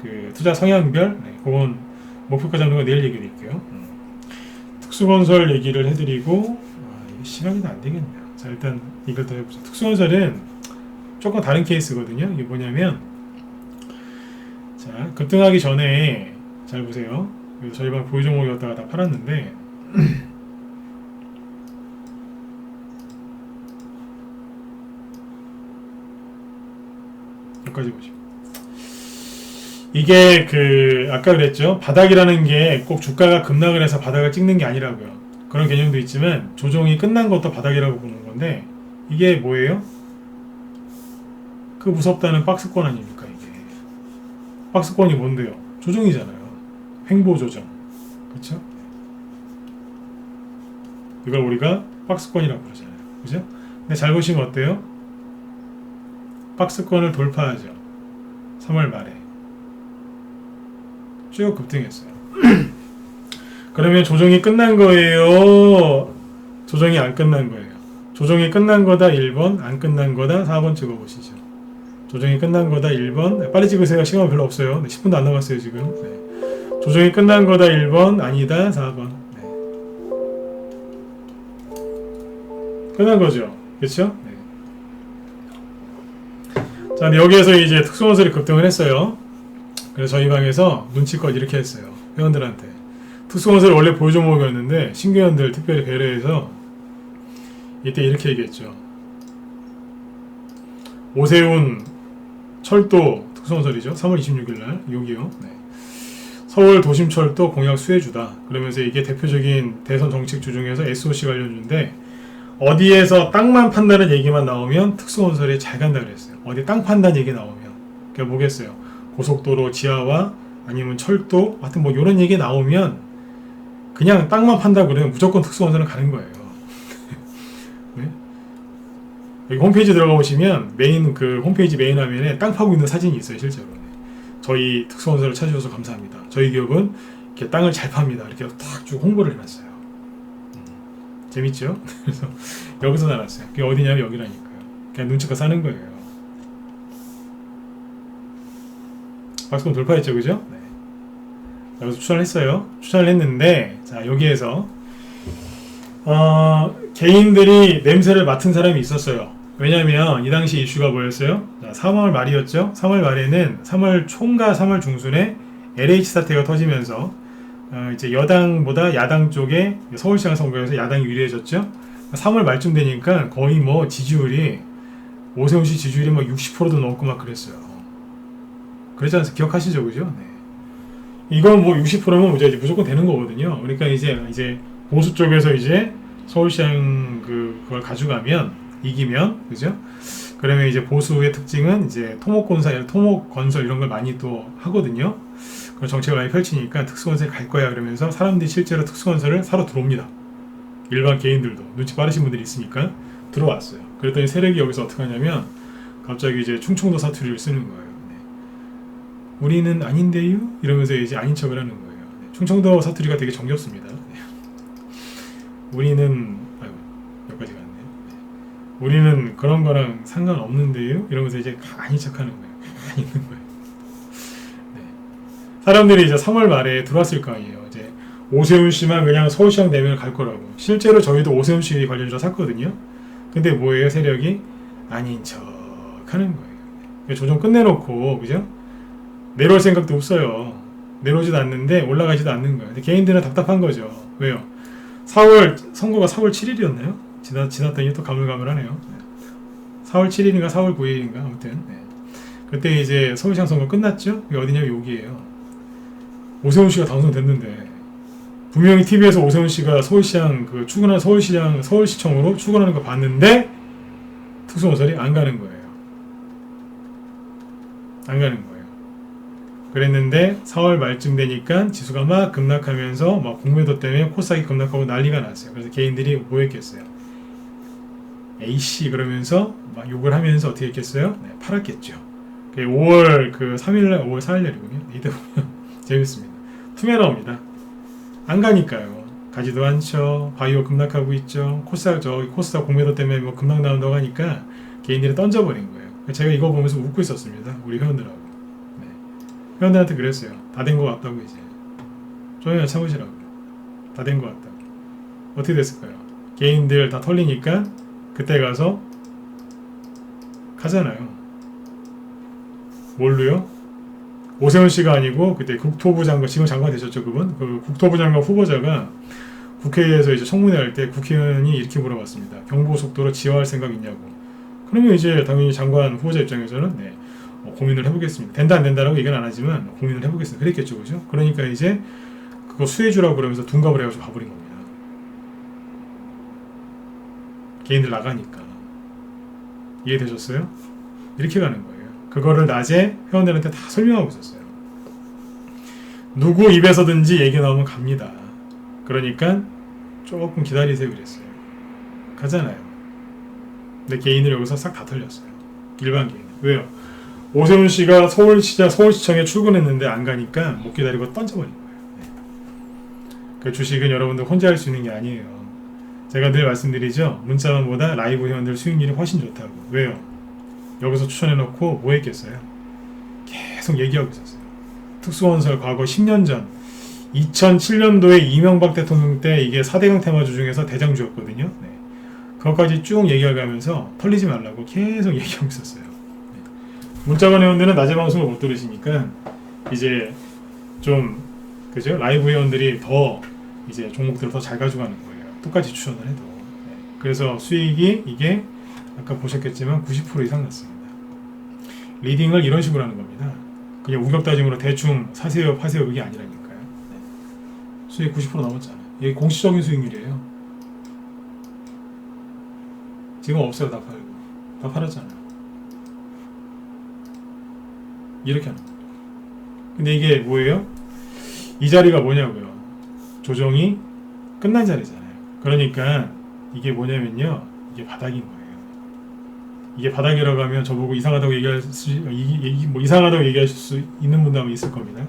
그 투자 성향별, 네. 그건 목표가 잡는 거 내일 얘기 드릴게요. 특수건설 얘기를 해드리고 이게 시간이 안 되겠네요. 자, 일단 이걸 더 해보자. 특수건설은 조금 다른 케이스거든요. 이게 뭐냐면, 자, 급등하기 전에 잘 보세요. 저희 방 보유 종목이었다가 다 팔았는데 여기까지 보시죠. 이게 그 아까 그랬죠. 바닥이라는 게 꼭 주가가 급락을 해서 바닥을 찍는 게 아니라고요. 그런 개념도 있지만 조정이 끝난 것도 바닥이라고 보는 건데 이게 뭐예요? 그 무섭다는 박스권 아닙니까 이게. 박스권이 뭔데요? 조정이잖아요. 횡보 조정. 그렇죠? 이걸 우리가 박스권이라고 그러잖아요. 그죠? 근데 잘 보시면 어때요? 박스권을 돌파하죠. 3월 말에. 쭉 급등했어요. 그러면 조정이 끝난 거예요? 조정이 안 끝난 거예요? 조정이 끝난 거다 1번, 안 끝난 거다 4번 찍어보시죠. 조정이 끝난 거다 1번, 네, 빨리 찍으세요. 시간 별로 없어요. 네, 10분도 안 남았어요 지금. 네. 조정이 끝난 거다 1번, 아니다 4번. 네. 끝난 거죠. 그렇죠? 네. 자, 근데 여기에서 이제 특수건설이 급등을 했어요. 그래서 저희 방에서 눈치껏 이렇게 했어요. 회원들한테. 특수건설이 원래 보유 종목이었는데 신규회원들 특별히 배려해서 이때 이렇게 얘기했죠. 오세훈 철도 특수건설이죠. 3월 26일날 여기요. 네. 서울 도심철도 공약 수혜주다. 그러면서 이게 대표적인 대선 정책주 중에서 SOC 관련주인데 어디에서 땅만 판다는 얘기만 나오면 특수건설이 잘 간다 그랬어요. 어디 땅 판다는 얘기 나오면. 그게 뭐겠어요? 고속도로 지하와 아니면 철도 하여튼 뭐 이런 얘기 나오면 그냥 땅만 판다 그러면 무조건 특수건설은 가는 거예요. 네? 여기 홈페이지 들어가 보시면 메인 그 홈페이지 메인 화면에 땅 파고 있는 사진이 있어요 실제로. 네. 저희 특수건설을 찾아주셔서 감사합니다. 저희 기업은 이렇게 땅을 잘 팝니다. 이렇게 탁 쭉 홍보를 해놨어요. 재밌죠? 그래서 여기서 나눴어요. 그게 어디냐면 여기라니까요. 그냥 눈치껏 사는 거예요. 박스권 돌파했죠, 그죠? 네. 여기서 추천을 했어요. 추천을 했는데, 자, 여기에서, 개인들이 냄새를 맡은 사람이 있었어요. 왜냐면, 이 당시 이슈가 뭐였어요? 자, 3월 말이었죠? 3월 말에는 3월 초인가 3월 중순에 LH 사태가 터지면서, 이제 여당보다 야당 쪽에 서울시장 선거에서 야당이 유리해졌죠? 3월 말쯤 되니까 거의 뭐 지지율이, 오세훈 씨 지지율이 막 60%도 넘고 막 그랬어요. 그랬지 않습니까? 기억하시죠? 그죠? 네. 이건 뭐 60%면 이제 무조건 되는 거거든요. 그러니까 이제 보수 쪽에서 이제 서울시장 그걸 가져가면, 이기면, 그죠? 그러면 이제 보수의 특징은 이제 토목건설 이런 걸 많이 또 하거든요. 그런 정책을 많이 펼치니까 특수건설에 갈 거야 그러면서 사람들이 실제로 특수건설을 사러 들어옵니다. 일반 개인들도 눈치 빠르신 분들이 있으니까 들어왔어요. 그랬더니 세력이 여기서 어떻게 하냐면 갑자기 이제 충청도 사투리를 쓰는 거예요. 네. 우리는 아닌데요? 이러면서 이제 아닌 척을 하는 거예요. 네. 충청도 사투리가 되게 정겹습니다. 네. 우리는 여기까지 갔네요. 우리는 그런 거랑 상관없는데요? 이러면서 이제 가만히 척하는 거예요. 가만히 있는 거예요. 네. 사람들이 이제 3월 말에 들어왔을 거 아니에요. 이제 오세훈 씨만 그냥 서울시장 내면 갈 거라고. 실제로 저희도 오세훈 씨 관련주로 샀거든요. 근데 뭐예요? 세력이 아닌 척 하는 거예요. 조정 끝내놓고, 그죠? 내려올 생각도 없어요. 내려오지도 않는데 올라가지도 않는 거예요. 근데 개인들은 답답한 거죠. 왜요? 4월, 선거가 4월 7일이었나요? 지났더니 또 가물가물하네요. 4월 7일인가 4월 9일인가 아무튼 네. 그때 이제 서울시장 선거 끝났죠? 이게 어디냐면 여기에요. 오세훈 씨가 당선됐는데 분명히 TV에서 오세훈 씨가 서울시장 그 출근하는 서울시청으로 출근하는 거 봤는데 특수본설이 안 가는 거예요. 안 가는 거예요. 그랬는데 4월 말쯤 되니까 지수가 막 급락하면서 막 공매도 때문에 코스닥이 급락하고 난리가 났어요. 그래서 개인들이 뭐 했겠어요? A씨 그러면서 막 욕을 하면서 어떻게 했겠어요? 네, 팔았겠죠. 5월 그 3일날 5월 4일날이군요. 이때 보면 재밌습니다. 투매 나옵니다. 안 가니까요. 가지도 않죠. 바이오 급락하고 있죠. 코스닥 공매도 때문에 뭐 급락 나온다고 하니까 개인들이 던져버린 거예요. 제가 이거 보면서 웃고 있었습니다. 우리 회원들하고. 네. 회원들한테 그랬어요. 다 된 것 같다고 이제. 조용히 참으시라고. 다 된 것 같다고. 어떻게 됐을까요? 개인들 다 털리니까 그때 가서 가잖아요. 뭘로요? 오세훈 씨가 아니고 그때 국토부 장관, 지금 장관 되셨죠 그분? 그 국토부 장관 후보자가 국회에서 이제 청문회 할 때 국회의원이 이렇게 물어봤습니다. 경보 속도로 지화할 생각 있냐고. 그러면 이제 당연히 장관 후보자 입장에서는 네, 고민을 해보겠습니다. 된다 안 된다라고 얘기는 안 하지만 고민을 해보겠습니다. 그랬겠죠, 그죠? 그러니까 이제 그거 수혜주라고 그러면서 둔갑을 해가지고 가버린 겁니다. 개인들 나가니까. 이해되셨어요? 이렇게 가는 거예요. 그거를 낮에 회원들한테 다 설명하고 있었어요. 누구 입에서든지 얘기 나오면 갑니다. 그러니까 조금 기다리세요 그랬어요. 가잖아요. 근데 개인을 여기서 싹 다 털렸어요. 일반 개인. 왜요? 오세훈 씨가 서울시청에 출근했는데 안 가니까 못 기다리고 던져버린 거예요. 네. 그 주식은 여러분들 혼자 할 수 있는 게 아니에요. 제가 늘 말씀드리죠. 문자만보다 라이브 회원들 수익률이 훨씬 좋다고. 왜요? 여기서 추천해놓고 뭐 했겠어요? 계속 얘기하고 있었어요. 특수건설 과거 10년 전 2007년도에 이명박 대통령 때 이게 4대강 테마주 중에서 대장주였거든요. 네. 그것까지 쭉 얘기하면서 털리지 말라고 계속 얘기하고 있었어요. 네. 문자관 회원들은 낮에 방송을 못 들으시니까 이제 좀 그죠? 라이브 회원들이 더 이제 종목들을 더 잘 가져가는 거예요. 똑같이 추천을 해도. 네. 그래서 수익이 이게 아까 보셨겠지만 90% 이상 났습니다. 리딩을 이런 식으로 하는 겁니다. 그냥 우격다짐으로 대충 사세요 파세요 그게 아니라니까요. 네. 수익 90% 넘었잖아요. 이게 공식적인 수익률이에요. 지금 없어요. 다 팔고. 다 팔았잖아요. 이렇게 하는 거예요. 근데 이게 뭐예요? 이 자리가 뭐냐고요. 조정이 끝난 자리잖아요. 그러니까 이게 뭐냐면요. 이게 바닥인 거예요. 이게 바닥이라고 하면 저보고 이상하다고 이상하다고 얘기하실 수 있는 분도 아마 있을 겁니다.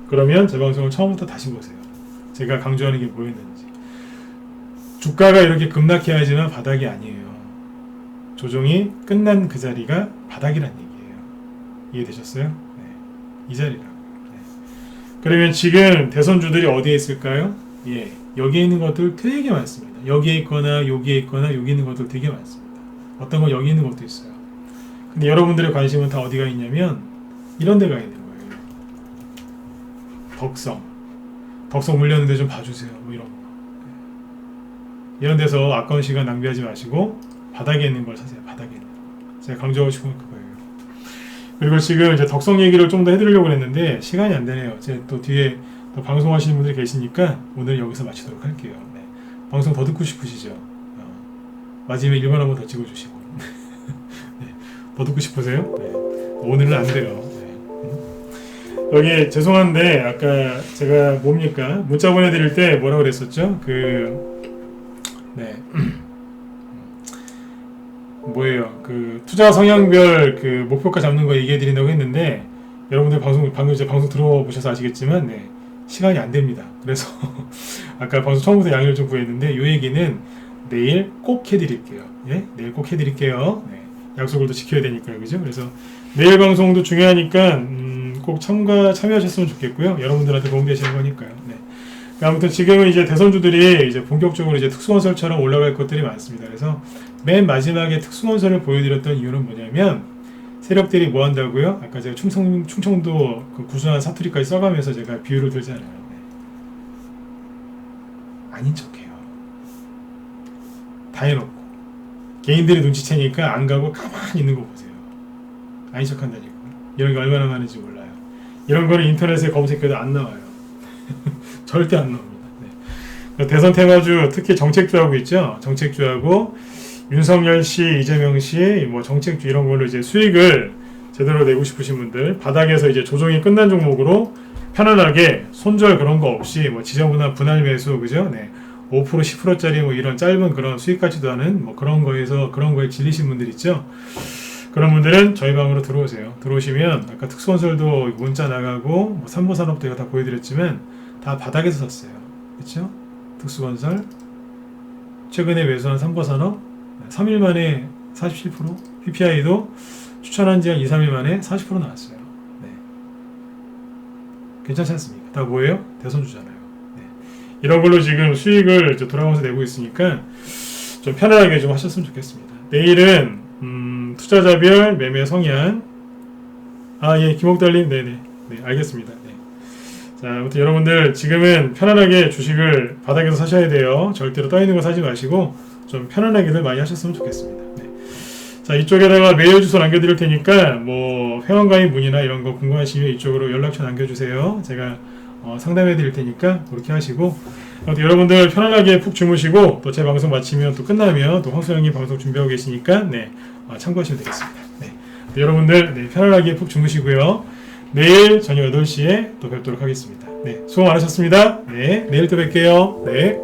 그러면 제 방송을 처음부터 다시 보세요. 제가 강조하는 게 뭐였는지. 주가가 이렇게 급락해야지만 바닥이 아니에요. 조정이 끝난 그 자리가 바닥이란 얘기예요. 이해되셨어요? 네. 이 자리라고. 네. 그러면 지금 대선주들이 어디에 있을까요? 예, 여기에 있는 것들 되게 많습니다. 여기에 있거나 여기에 있거나 여기 있는 것들 되게 많습니다. 어떤 건 여기 있는 것도 있어요. 근데 여러분들의 관심은 다 어디가 있냐면 이런 데가 있는 거예요. 덕성 물렸는데 좀 봐주세요. 뭐 이런 거. 이런 데서 아까운 시간 낭비하지 마시고 바닥에 있는 걸 사세요. 바닥에 있는 거. 제가 강조하고 싶은 건 그거예요. 그리고 지금 이제 덕성 얘기를 좀 더 해드리려고 했는데 시간이 안 되네요. 제 또 뒤에 또 방송하시는 분들이 계시니까 오늘 여기서 마치도록 할게요. 네. 방송 더 듣고 싶으시죠? 마지막에 1번 한번 더 찍어주시고 네. 더 듣고 싶으세요? 네. 오늘은 안 돼요. 네. 여기 죄송한데 아까 제가 뭡니까? 문자 보내드릴 때 뭐라고 그랬었죠? 네. 뭐예요? 그 투자 성향별 그 목표가 잡는 거 얘기해 드린다고 했는데 여러분들 방금 제 방송 들어보셔서 아시겠지만 네. 시간이 안 됩니다. 그래서 아까 방송 처음부터 양해를 좀 구했는데 이 얘기는 내일 꼭 해드릴게요. 예? 내일 꼭 해드릴게요. 네. 약속을 또 지켜야 되니까요. 그죠? 그래서 내일 방송도 중요하니까 꼭 참여하셨으면 좋겠고요. 여러분들한테 도움되시는 거니까요. 네. 아무튼 지금은 이제 대선주들이 이제 본격적으로 이제 특수건설처럼 올라갈 것들이 많습니다. 그래서 맨 마지막에 특수건설을 보여드렸던 이유는 뭐냐면 세력들이 뭐 한다고요? 아까 제가 충청도 그 구순한 사투리까지 써가면서 제가 비유를 들잖아요. 네. 아닌 척해요. 다 해놓고 개인들이 눈치채니까 안 가고 가만히 있는 거 보세요. 아닌 척한다니까. 이런 게 얼마나 많은지 몰라요. 이런 거는 인터넷에 검색해도 안 나와요. 절대 안 나옵니다. 네. 대선 테마주 특히 정책주하고 있죠. 정책주하고 윤석열 씨, 이재명 씨, 뭐 정책주 이런 걸로 이제 수익을 제대로 내고 싶으신 분들 바닥에서 이제 조정이 끝난 종목으로 편안하게 손절 그런 거 없이 뭐 지저분한 분할 매수 그죠? 네. 5% 10%짜리 뭐 이런 짧은 그런 수익 같지도 않은 뭐 그런 거에 질리신 분들 있죠. 그런 분들은 저희 방으로 들어오세요. 들어오시면 아까 특수건설도 문자 나가고 뭐 삼보산업도 제가 다 보여드렸지만 다 바닥에서 샀어요. 그렇죠? 특수건설 최근에 매수한 삼보산업 3일 만에 47% PPI도 추천한 지 한 2, 3일 만에 40% 나왔어요. 네. 괜찮지 않습니까? 다 뭐예요? 대선주잖아요. 네. 이런 걸로 지금 수익을 돌아가면서 내고 있으니까 좀 편안하게 좀 하셨으면 좋겠습니다. 내일은 투자자별 매매 성향 예 김옥달님 네네 네 알겠습니다. 네. 자 아무튼 여러분들 지금은 편안하게 주식을 바닥에서 사셔야 돼요. 절대로 떠있는 거 사지 마시고 좀 편안하게들 많이 하셨으면 좋겠습니다. 네. 자 이쪽에다가 메일 주소 남겨드릴 테니까 뭐 회원 가입 문의나 이런 거 궁금하시면 이쪽으로 연락처 남겨주세요. 제가 상담해 드릴 테니까 그렇게 하시고 아무튼 여러분들 편안하게 푹 주무시고 또 제 방송 마치면 또 끝나면 또 황소영님 방송 준비하고 계시니까 네 참고하시면 되겠습니다. 네. 여러분들 네, 편안하게 푹 주무시고요. 내일 저녁 8시에 또 뵙도록 하겠습니다. 네, 수고 많으셨습니다. 네, 내일 또 뵐게요. 네.